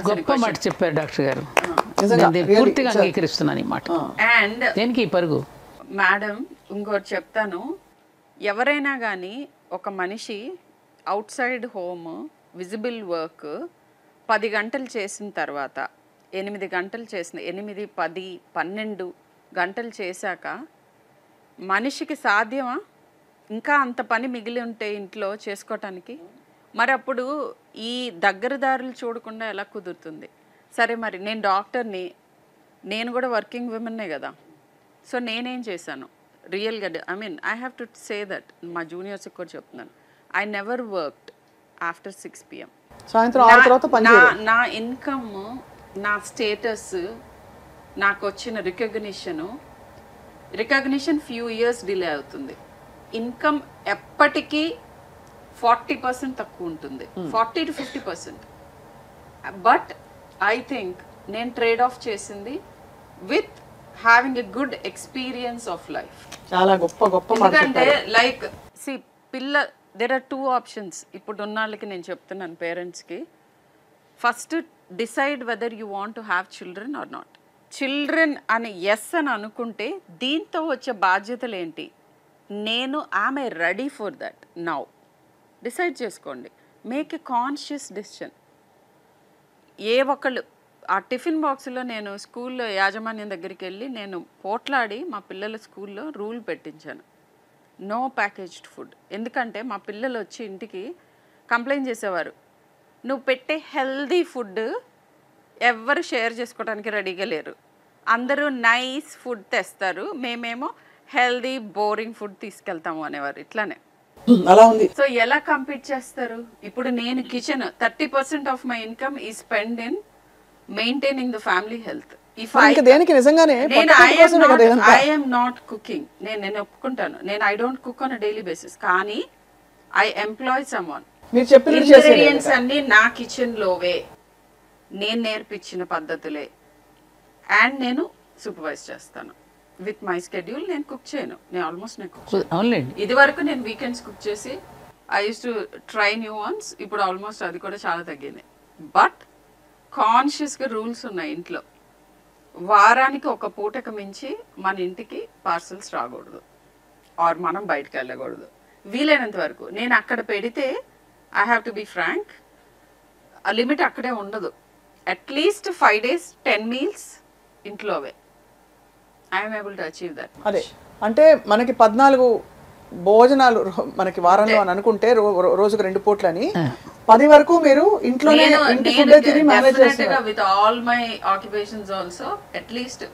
గొప్ప మాట చెప్పారు డాక్టర్ గారు, పూర్తిగా అంగీకరిస్తున్నాను ఈ మాట. అండ్ దేనికి పరుగు? మేడం ఇంకోటి చెప్తాను, ఎవరైనా కానీ ఒక మనిషి out side home visible work 10 గంటలు చేసిన తర్వాత 8 గంటలు చేసిన 8, 10, 12 గంటలు చేశాక మనిషికి సాధ్యమా ఇంకా అంత పని మిగిలి ఉంటే ఇంట్లో చేసుకోవటానికి? మరి అప్పుడు ఈ దగ్గరదారులు చూడకుండా ఎలా కుదురుతుంది? సరే, మరి నేను డాక్టర్ని, నేను కూడా వర్కింగ్ విమెన్నే కదా. సో నేనేం చేశాను రియల్గా, I mean I have to say that, మా జూనియర్స్కి కూడా చెప్తున్నాను, I never worked after 6 PM. నా ఇన్కమ్, నా స్టేటస్, నాకు వచ్చిన రికగ్నిషన్ ఫ్యూ ఇయర్స్ డిలే అవుతుంది. ఇన్కమ్ ఎప్పటికీ 40% తక్కువ ఉంటుంది, 40 to 50%. బట్ ఐ థింక్ నేను ట్రేడ్ ఆఫ్ చేసింది with having a good experience of life. చాలా గొప్ప. ఎందుకంటే లైక్ దెర్ ఆర్ 2 ఆప్షన్స్ ఇప్పుడు ఉన్న వాళ్ళకి నేను చెప్తున్నాను పేరెంట్స్కి. First decide whether you want to have children or not. Children అని ఎస్ అని అనుకుంటే దీంతో వచ్చే బాధ్యతలు ఏంటి, నేను I'm a ready for that now. Decide చేసుకోండి, మేక్ ఎ కాన్షియస్ డెసిషన్. ఏ ఒక్కళ్ళు ఆ టిఫిన్ బాక్స్లో నేను స్కూల్లో యాజమాన్యం దగ్గరికి వెళ్ళి నేను పోట్లాడి మా పిల్లల స్కూల్లో రూల్ పెట్టించాను, నో ప్యాకేజ్డ్ ఫుడ్. ఎందుకంటే మా పిల్లలు వచ్చి ఇంటికి కంప్లైంట్ చేసేవారు, నువ్వు పెట్టే హెల్దీ ఫుడ్ ఎవ్వరు షేర్ చేసుకోవడానికి రెడీగా లేరు, అందరూ నైస్ ఫుడ్ తెస్తారు, మేమేమో హెల్దీ బోరింగ్ ఫుడ్ తీసుకెళ్తాము అనేవారు. ఇట్లానే అలా ఉంది. సో ఎలా కంపీట్ చేస్తారు? ఇప్పుడు నేను కిచెన్ 30% ఆఫ్ మై ఇన్కమ్ ఈ spend in maintaining the family health. దేనికి నిజంగానే ఐఎమ్ నాట్ కుకింగ్, నేను ఒప్పుకుంటాను, నేను I don't cook on a daily basis, కానీ ఐ ఎంప్లాయ్ సమ్వన్. ఇంగ్రీడియంట్స్ అన్ని నా కిచెన్ లోవే, నేను నేర్పించిన పద్ధతులే, అండ్ నేను సూపర్వైజ్ చేస్తాను విత్ మై స్కెడ్యూల్. నేను కుక్ చేయను, నేను ఆల్మోస్ట్ నేను కుక్ చేయను. ఇది వరకు నేను వీకెండ్స్ కుక్ చేసి I use to try new once, ఇప్పుడు ఆల్మోస్ట్ అది కూడా చాలా తగ్గింది. బట్ కాన్షియస్గా రూల్స్ ఉన్నాయి ఇంట్లో, వారానికి ఒక పూటకు మించి మన ఇంటికి పార్సల్స్ రాకూడదు, ఆర్ మనం బయటకు వెళ్ళకూడదు వీలైనంత వరకు. నేను అక్కడ పెడితే I have to be frank, ఆ లిమిట్ అక్కడే ఉండదు. అట్లీస్ట్ 5 days 10 meals ఇంట్లోవే. I'm able to achieve that. అదే అంటే మనకి 14 భోజనాలు మనకి వారంలో అని అనుకుంటే రోజుకు 2 పూట్లని 10 వరకు మీరు ఇంట్లోనే ఇంటి ఫుడ్ తిని మేనేజ్ చేస్తున్నారు. With all my occupations also at least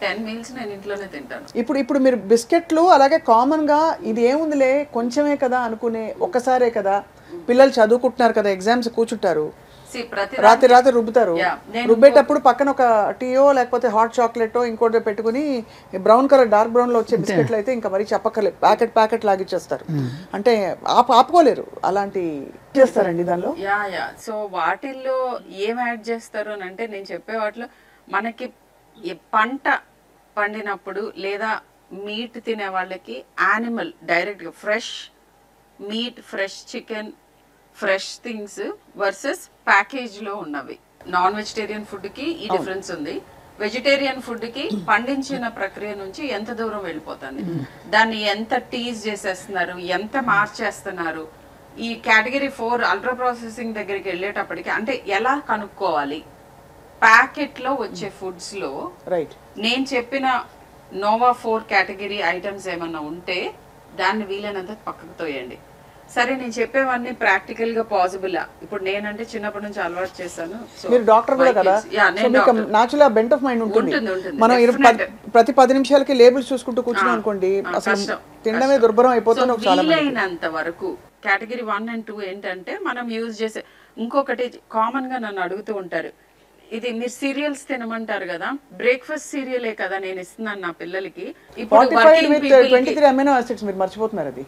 10 meals నేను ఇంట్లోనే తింటాను. ఇప్పుడు మీరు బిస్కెట్లు అలాగే కామన్ గా ఇది ఏముందిలే కొంచెమే కదా అనుకునే, ఒక్కసారే కదా, పిల్లలు చదువుకుంటున్నారు కదా, ఎగ్జామ్స్ కూర్చుంటారు, రాత్రి రుబ్బుతారు, రుబ్బేటప్పుడు పక్కన ఒక టీయో లేకపోతే హాట్ చాక్లెట్ ఇంకోటి పెట్టుకుని బ్రౌన్ కలర్ డార్క్ బ్రౌన్ లో వచ్చే బిస్కెట్లు అయితే ఇంకా మరీ చెప్పక్కర్లేదు, ప్యాకెట్ లాగిచ్చేస్తారు. అంటే ఆపుకోలేరు, అలాంటి చేస్తారండి దానిలో. సో వాటిల్లో ఏం యాడ్ చేస్తారు అని అంటే, నేను చెప్పే వాటిలో మనకి పంట పండినప్పుడు లేదా మీట్ తినే వాళ్ళకి యానిమల్ డైరెక్ట్గా fresh meat, fresh chicken, fresh things versus ప్యాకేజ్లో ఉన్నవి. నాన్ వెజిటేరియన్ ఫుడ్కి ఈ డిఫరెన్స్ ఉంది. వెజిటేరియన్ ఫుడ్కి పండించిన ప్రక్రియ నుంచి ఎంత దూరం వెళ్ళిపోతుంది, దాన్ని ఎంత టీజ్ చేసేస్తున్నారు, ఎంత మార్చేస్తున్నారు. ఈ కేటగిరీ 4 అల్ట్రా ప్రాసెసింగ్ దగ్గరికి వెళ్ళేటప్పటికి అంటే ఎలా కనుక్కోవాలి, ప్యాకెట్లో వచ్చే ఫుడ్స్లో నేను చెప్పిన నోవా 4 కేటగిరీ ఐటమ్స్ ఏమన్నా ఉంటే దాన్ని వీలైనంత పక్కకు తోయండి. సరే నేను చెప్పేవన్నీ ప్రాక్టికల్ గా పాసిబుల్. ఇప్పుడు నేనంటే చిన్నప్పటి నుంచి అలవాటు చేశాను. మీరు డాక్టర్ కూడా కదా, నాచురల్ బెంట్ ఆఫ్ మైండ్ ఉంటుంది. మనం ప్రతి 10 నిమిషాలకి లేబుల్స్ చూసుకుంటూ కూర్చున్నాం అనుకోండి, అసలు తినడమే దుర్భరం అయిపోతుంది. వీలైనంత వరకు కేటగిరీ 1 and 2 ఏంటంటే మనం యూజ్ చేసే, ఇంకొకటి కామన్ గా నన్ను అడుగుతూ ఉంటారు, ఇది మీరు సీరియల్స్ తినమంటారు కదా, బ్రేక్ఫాస్ట్ సీరియలే కదా నేను ఇస్తున్నాను నా పిల్లలకి. ఇప్పుడు మర్చిపోతున్నారు అది.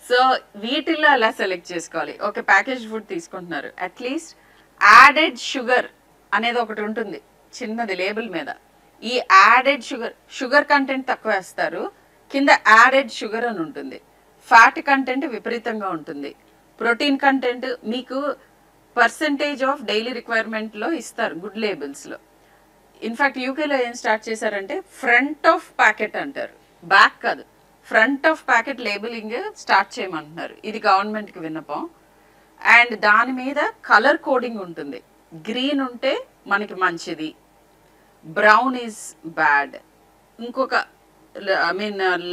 సో వీటిల్లో ఎలా సెలెక్ట్ చేసుకోవాలి? ఓకే, ప్యాకేజ్ ఫుడ్ తీసుకుంటున్నారు, అట్లీస్ట్ యాడెడ్ షుగర్ అనేది ఒకటి ఉంటుంది చిన్నది లేబుల్ మీద. ఈ యాడెడ్ షుగర్ కంటెంట్ తక్కువ వేస్తారు, కింద యాడెడ్ షుగర్ అని ఉంటుంది. ఫ్యాట్ కంటెంట్ విపరీతంగా ఉంటుంది, ప్రోటీన్ కంటెంట్ మీకు పర్సంటేజ్ ఆఫ్ డైలీ రిక్వైర్మెంట్లో ఇస్తారు గుడ్ లేబుల్స్లో. ఇన్ఫ్యాక్ట్ యూకేలో ఏం స్టార్ట్ చేశారంటే ఫ్రంట్ ఆఫ్ ప్యాకెట్ అంటారు, బ్యాక్ కాదు, front of packet labelling start చేయమంటున్నారు. ఇది గవర్నమెంట్కి విన్నపం. అండ్ దాని మీద కలర్ కోడింగ్ ఉంటుంది, గ్రీన్ ఉంటే మనకి మంచిది, బ్రౌన్ ఈజ్ బ్యాడ్, ఇంకొక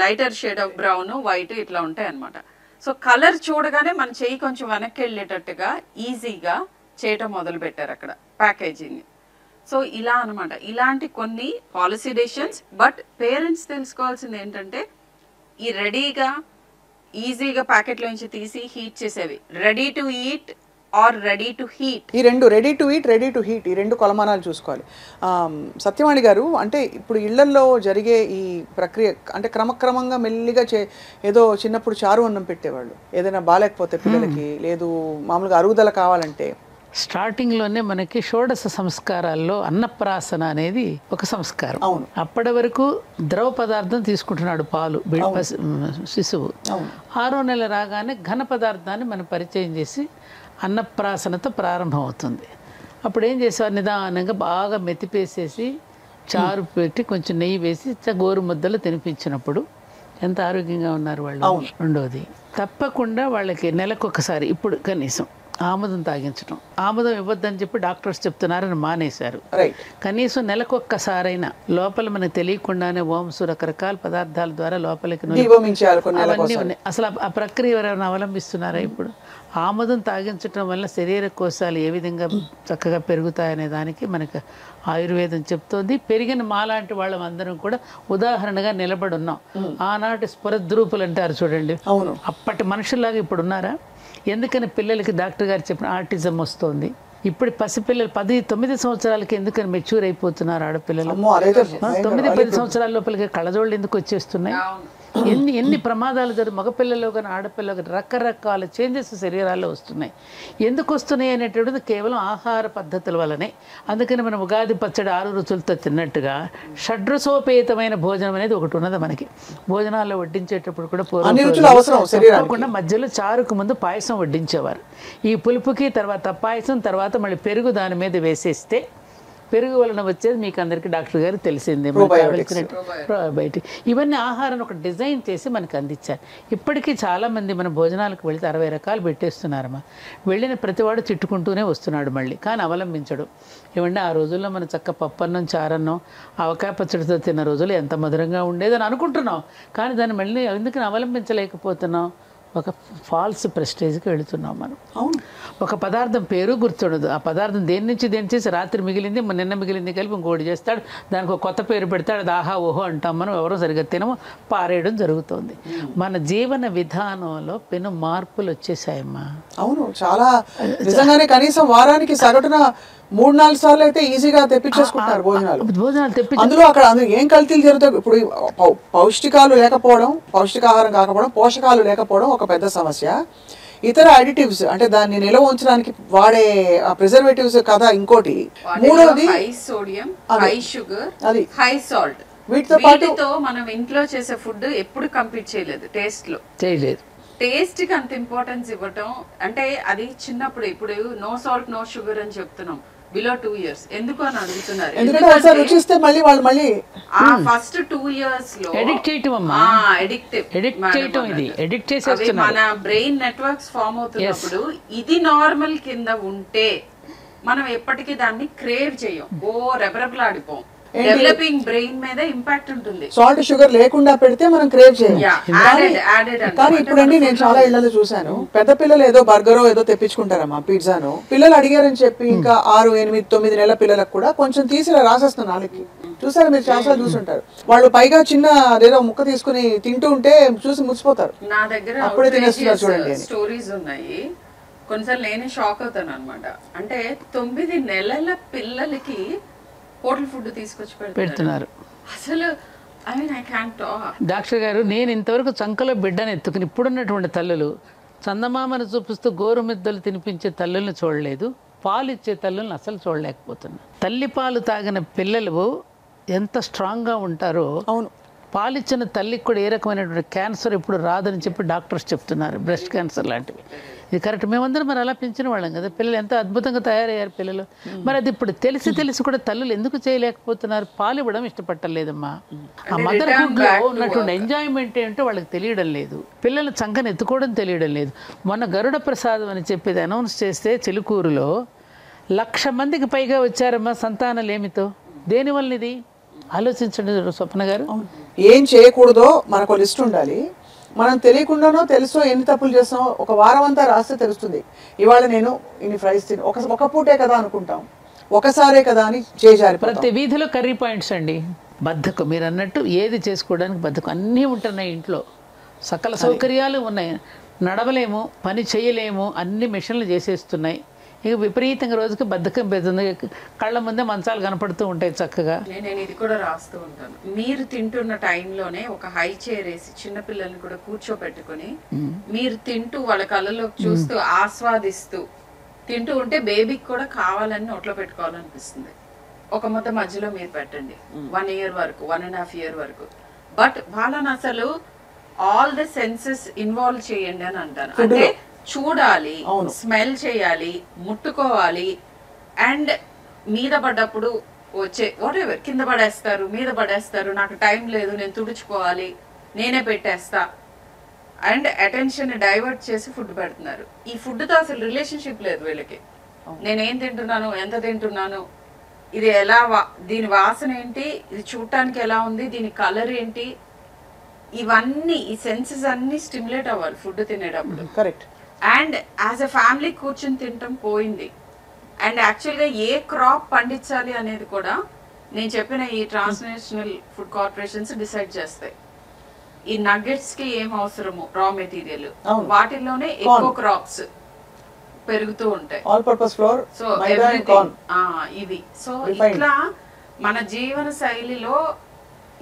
lighter shade of brown, white ఇట్లా ఉంటాయి అన్నమాట. సో కలర్ చూడగానే మన చెయ్యి కొంచెం వెనక్కి వెళ్ళేటట్టుగా ఈజీగా చేయటం మొదలు పెట్టారు అక్కడ ప్యాకేజింగ్. సో ఇలా అనమాట, ఇలాంటి కొన్ని పాలసీ డెసిషన్స్. బట్ పేరెంట్స్ తెలుసుకోవాల్సింది ఏంటంటే, ఈ రెడీగా ఈజీగా ప్యాకెట్లో నుంచి తీసి హీట్ చేసేవి, ready to eat or ready to heat, ఈ రెండు, ready to eat, ready to heat, ఈ రెండు కొలమానాలు చూసుకోవాలి. సత్యవాణి గారు, అంటే ఇప్పుడు ఇళ్లల్లో జరిగే ఈ ప్రక్రియ అంటే క్రమక్రమంగా మెల్లిగా ఏదో చిన్నప్పుడు చారు అన్నం పెట్టేవాళ్ళు, ఏదైనా బాగాలేకపోతే పిల్లలకి, లేదు మామూలుగా అరుగుదల కావాలంటే స్టార్టింగ్లోనే మనకి షోడశ సంస్కారాల్లో అన్నప్రాసన అనేది ఒక సంస్కారం. అవును. అప్పటి వరకు ద్రవ పదార్థం తీసుకుంటున్నాడు పాలు శిశువు. 6వ నెల రాగానే ఘన పదార్థాన్ని మనం పరిచయం చేసి అన్నప్రాసనతో ప్రారంభమవుతుంది. అప్పుడు ఏం చేసేవారు, నిదానంగా బాగా మెతిపేసేసి చారు పెట్టి కొంచెం నెయ్యి వేసి గోరు ముద్దలు తినిపించినప్పుడు ఎంత ఆరోగ్యంగా ఉన్నారు వాళ్ళు. రెండోది, తప్పకుండా వాళ్ళకి నెలకొకసారి ఇప్పుడు కనీసం ఆముదం తాగించడం. ఆముదం ఇవ్వద్దని చెప్పి డాక్టర్స్ చెప్తున్నారని మానేశారు. కనీసం నెలకొక్కసారైనా లోపల మనకు తెలియకుండానే ఓంసు రకరకాల పదార్థాల ద్వారా లోపలికి అవన్నీ ఉన్నాయి. అసలు ఆ ప్రక్రియ ఎవరైనా అవలంబిస్తున్నారా ఇప్పుడు? ఆముదం తాగించడం వల్ల శరీర కోశాలు ఏ విధంగా చక్కగా పెరుగుతాయనే దానికి మనకు ఆయుర్వేదం చెప్తోంది. పెరిగిన మాలాంటి వాళ్ళందరం కూడా ఉదాహరణగా నిలబడి ఉన్నాం. ఆనాటి స్ఫురద్రూపులు అంటారు చూడండి, అప్పటి మనుషుల్లాగా ఇప్పుడు ఉన్నారా? ఎందుకని పిల్లలకి డాక్టర్ గారు చెప్పిన ఆటిజం వస్తుంది. ఇప్పుడు పసిపిల్లలు 10-9 సంవత్సరాలకి ఎందుకని మెచ్యూర్ అయిపోతున్నారు ఆడపిల్లలు. 9-10 సంవత్సరాల లోపలికి కళ్ళజోళ్ళు ఎందుకు వచ్చేస్తున్నాయి? ఎన్ని ప్రమాదాలు జరుగుతాయి. మగపిల్లలు కానీ ఆడపిల్లలు కానీ రకరకాల చేంజెస్ శరీరాల్లో వస్తున్నాయి. ఎందుకు వస్తున్నాయి అనేటువంటిది కేవలం ఆహార పద్ధతుల వల్లనే. అందుకని మనం ఉగాది పచ్చడి 6 రుచులతో తిన్నట్టుగా షడ్రసోపేతమైన భోజనం అనేది ఒకటి ఉన్నది మనకి. భోజనాల్లో వడ్డించేటప్పుడు కూడా తప్పకుండా మధ్యలో చారుకు ముందు పాయసం వడ్డించేవారు. ఈ పులుపుకి తర్వాత పాయసం, తర్వాత మళ్ళీ పెరుగు దాని మీద వేసేస్తే పెరుగు వలన వచ్చేది మీకు అందరికీ డాక్టర్ గారు తెలిసిందే. ప్రోబయోటిక్ ఇవన్నీ ఆహారాన్ని ఒక డిజైన్ చేసి మనకు అందించారు. ఇప్పటికీ చాలామంది మన భోజనాలకు వెళితే 60 రకాలు పెట్టేస్తున్నారమ్మా. వెళ్ళిన ప్రతివాడు తిట్టుకుంటూనే వస్తున్నాడు మళ్ళీ, కానీ అవలంబించడు. ఏమంటే ఆ రోజుల్లో మనం చక్క పప్పన్నం చారన్నం ఆవకాయ పచ్చడితో తిన్న రోజులు ఎంత మధురంగా ఉండేదని అనుకుంటున్నాం, కానీ దాన్ని మళ్ళీ ఎందుకని అవలంబించలేకపోతున్నాం? ఒక ఫాల్స్ ప్రెస్టేజ్కి వెళుతున్నాం మనం. ఒక పదార్థం పేరు గుర్తుండదు. ఆ పదార్థం దేని నుంచి చేసి రాత్రి మిగిలింది నిన్న మిగిలింది కలిపి ఇంకోటి చేస్తాడు, దానికి ఒక కొత్త పేరు పెడతాడు, అది ఆహా ఓహో అంటాం. మనం ఎవరో సరిగ్గా తినము, పారేయడం జరుగుతుంది. మన జీవన విధానంలో పెను మార్పులు వచ్చేసాయమ్మా. అవును, చాలా నిజంగానే. కనీసం వారానికి సగటున 3-4 సార్లు అయితే ఈజీగా తెప్పించేసుకుంటారు భోజనాలు తెప్పి. అందులో అక్కడ ఏం కల్తీలు జరుగుతాయి ఇప్పుడు? పౌష్టికాలు లేకపోవడం, పౌష్టికాహారం కాకపోవడం, పోషకాలు లేకపోవడం ఒక పెద్ద సమస్య. ఇతర అడిటివ్స్ అంటే దాన్ని నిల్వ ఉంచడానికి వాడే ప్రిజర్వేటివ్స్ కదా ఇంకోటి. మూడోది high sodium, high sugar, high salt. వీటితో పాటు మనం ఇంట్లో చేసే ఫుడ్ ఎప్పుడు కంప్లీట్ చేయలేదు, టేస్ట్ కి అంత ఇంపార్టెన్స్ ఇవ్వటం. అంటే అది చిన్నప్పుడు, ఇప్పుడు నో సాల్ట్ నో షుగర్ అని చెప్తున్నాం బిలో 2 years. ఎందుకు అని అడుగుతున్నారు. ఫస్ట్ 2 years లో మన బ్రెయిన్ నెట్వర్క్స్ ఫామ్ అవుతున్నప్పుడు ఇది నార్మల్ కింద ఉంటే మనం ఎప్పటికీ దాన్ని క్రేవ్ చేయం, రెబరెబలాడిపోం. డెవలపింగ్ బ్రెయిన్ మీద ఇంపాక్ట్ ఉంటుంది. సాల్ట్ షుగర్ లేకుండా పెడితే మనం క్రేవ్ చేయం. కానీ ఇప్పుడండి నేను చాలా ఇళ్లలో చూసాను, పెద్ద పిల్లలు ఏదో బర్గరో ఏదో తెప్పించుకుంటారమ్మా, పిజ్జాను. పిల్లలు అడిగారని చెప్పి ఇంకా 6, 8, 9 నెలల పిల్లలకు కూడా కొంచెం తీసి రాసేస్తున్న నాలుగుకి. చూసారు మీరు, చాలా చూసుంటారు. వాళ్ళు పైగా చిన్న అదేదో ముక్క తీసుకుని తింటూ ఉంటే చూసి ముచ్చిపోతారు. నా దగ్గర అప్పుడే తినేస్తున్నారు చూడండి. స్టోరీస్ ఉన్నాయి, కొన్నిసార్లు నేనే షాక్ అవుతాను అనమాట. అంటే 9 నెలల పిల్లలకి హోటల్ ఫుడ్ తీసుకొచ్చి పెడుతున్నారు. అసలు డాక్టర్ గారు, నేను ఇంతవరకు చంకలో బిడ్డను ఎత్తుకుని ఇప్పుడున్నటువంటి తల్లులు చందమామను చూపిస్తూ గోరుమిద్దలు తినిపించే తల్లుల్ని చూడలేదు, పాలు ఇచ్చే తల్లుల్ని అసలు చూడలేకపోతున్నా. తల్లి పాలు తాగిన పిల్లలు ఎంత స్ట్రాంగ్గా ఉంటారో, అవును, పాలిచ్చిన తల్లికి కూడా ఏ రకమైనటువంటి క్యాన్సర్ ఇప్పుడు రాదని చెప్పి డాక్టర్స్ చెప్తున్నారు, బ్రెస్ట్ క్యాన్సర్ లాంటివి. ఇది కరెక్ట్. మేమందరం మరి అలా పెంచిన వాళ్ళం కదా, పిల్లలు ఎంత అద్భుతంగా తయారయ్యారు పిల్లలు. మరి అది ఇప్పుడు తెలిసి కూడా తల్లులు ఎందుకు చేయలేకపోతున్నారు? పాలు ఇవ్వడం ఇష్టపట్టలేదమ్మా. ఆ మదర్హుడ్లో ఉన్నటువంటి ఎంజాయ్మెంట్ ఏంటో వాళ్ళకి తెలియడం లేదు, పిల్లలు చంకను ఎత్తుకోవడం తెలియడం లేదు. మొన్న గరుడ ప్రసాదం అని చెప్పేది అనౌన్స్ చేస్తే చిలుకూరులో 1,00,000 మందికి పైగా వచ్చారమ్మా సంతానలేమితో. దేనివల్ల ఇది ఆలోచించండి స్వప్న గారు. ఏం చేయకూడదో మనకు లిస్ట్ ఉండాలి. మనం తెలియకుండానో తెలుసో ఎన్ని తప్పులు చేస్తామో ఒక వారం అంతా రాస్తే తెలుస్తుంది. ఇవాళ నేను ఇన్ని ఫ్రైస్ తిని ఒక పూటే కదా అనుకుంటాం, ఒకసారే కదా అని చేయాలి. ప్రతి వీధిలో కర్రీ పాయింట్స్ అండి. బద్ధకం, మీరు అన్నట్టు ఏది చేసుకోవడానికి బద్ధకం. అన్నీ ఉంటున్నాయి ఇంట్లో, సకల సౌకర్యాలు ఉన్నాయి, నడవలేము, పని చేయలేము, అన్ని మిషన్లు చేసేస్తున్నాయి. ఇక విపరీతంగా రోజుకి బద్ధకం పెడుతుంది, కళ్ళ ముందే మంచాలు కనపడుతూ ఉంటాయి చక్కగా. నేను ఇది కూడా రాస్తూ ఉంటాను. మీరు తింటున్న టైంలోనే ఒక హై చైర్ వేసి చిన్న పిల్లల్ని కూడా కూర్చోబెట్టుకుని మీరు తింటూ వాళ్ళ కళ్ళలోకి చూస్తూ ఆస్వాదిస్తూ తింటూ ఉంటే బేబీకి కూడా కావాలని నోట్లో పెట్టుకోవాలనిపిస్తుంది. ఒక ముద్ద మధ్యలో మీరు పెట్టండి 1 year వరకు, 1.5 year వరకు. బట్ వాళ్ళని అసలు ఆల్ ద సెన్సెస్ ఇన్వాల్వ్ చేయండి అని అంటాను. అంటే చూడాలి, స్మెల్ చేయాలి, ముట్టుకోవాలి, అండ్ మీద పడ్డప్పుడు వచ్చే వాట్ ఎవర్ కింద పడేస్తారు, మీద పడేస్తారు, నాకు టైం లేదు, నేను తుడుచుకోవాలి, నేనే పెట్టేస్తా, అండ్ అటెన్షన్ డైవర్ట్ చేసి ఫుడ్ పెడుతున్నారు. ఈ ఫుడ్తో అసలు రిలేషన్షిప్ లేదు వీళ్ళకి. నేనేం తింటున్నాను, ఎంత తింటున్నాను, ఇది ఎలా దీని వాసన ఏంటి, ఇది చూడటానికి ఎలా ఉంది, దీని కలర్ ఏంటి, ఇవన్నీ ఈ సెన్సెస్ అన్ని స్టిమ్యులేట్ అవ్వాలి ఫుడ్ తినేటప్పుడు. Correct. And as a family కూర్చొని తినటం పోయింది. అండ్ యాక్చువల్గా ఏ క్రాప్ పండించాలి అనేది కూడా నేను చెప్పిన ఈ ట్రాన్స్నేషనల్ ఫుడ్ కార్పొరేషన్స్ డిసైడ్ చేస్తాయి. ఈ నగ్గెట్స్ కి ఏం అవసరము రా మెటీరియల్, వాటిల్లోనే ఎక్కువ క్రాప్స్ పెరుగుతూ ఉంటాయి. All purpose floor, so everything ఇవి. సో ఇట్లా మన జీవన శైలిలో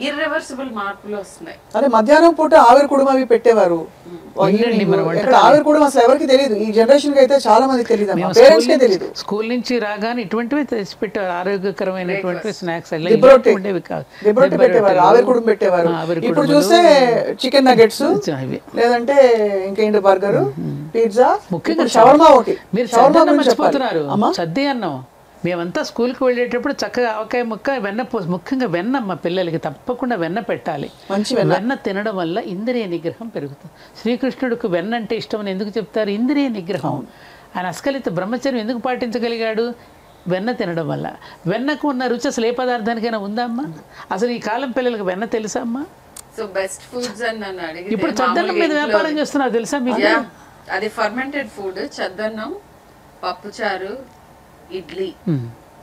ఇర్రివర్సిబుల్ మార్పులు వస్తున్నాయి. అదే మధ్యాహ్నం పూట ఆవిరి కుడుమ అవి పెట్టేవారు. ఇక్కడ ఆవిరి కుడుమ అసలు ఎవరికి తెలియదు. ఈ జనరేషన్ కి అయితే చాలా మంది తెలియదు, పేరెంట్స్ కే తెలియదు. స్కూల్ నుంచి రాగానే ఇటువంటివి తెచ్చి పెట్టారు, ఆరోగ్యకరమైనటువంటి స్నాక్స్ ఉండేవి కాదు. పెట్టేవారు, ఆవిరి కుడుమ పెట్టేవారు. ఇప్పుడు చూస్తే చికెన్ నగెట్స్, లేదంటే ఇంకేంటి బర్గర్, పిజ్జా, ముఖ్యంగా షవర్మా. ఒకటి మీరు షవర్మా మర్చిపోతున్నారు, సద్ది అన్నం. మేమంతా స్కూల్కి వెళ్ళేటప్పుడు చక్కగా ఆవకాయ ముక్క, వెన్న ముఖ్యంగా వెన్న మా పిల్లలకి తప్పకుండా వెన్న పెట్టాలి. వెన్న తినడం వల్ల ఇంద్రియ నిగ్రహం పెరుగుతుంది. శ్రీకృష్ణుడికి వెన్న అంటే ఇష్టం అని ఎందుకు చెప్తారు? ఇంద్రియ నిగ్రహం. ఆయన అస్కలిత బ్రహ్మచర్యం ఎందుకు పాటించగలిగాడు? వెన్న తినడం వల్ల. వెన్నకు ఉన్న రుచి అసలు ఏ పదార్థానికైనా ఉందా అమ్మా? అసలు ఈ కాలం పిల్లలకి వెన్న తెలుసా అమ్మా? సో బెస్ట్ ఫుడ్స్ అని నన్ను అడిగితే ఇప్పుడు చద్దన్నం మీద వ్యాపారం చేస్తున్నారు తెలుసా మీకు? అది ఫర్మెంటెడ్ ఫుడ్. చద్దన్నం, పప్పుచారు, idli,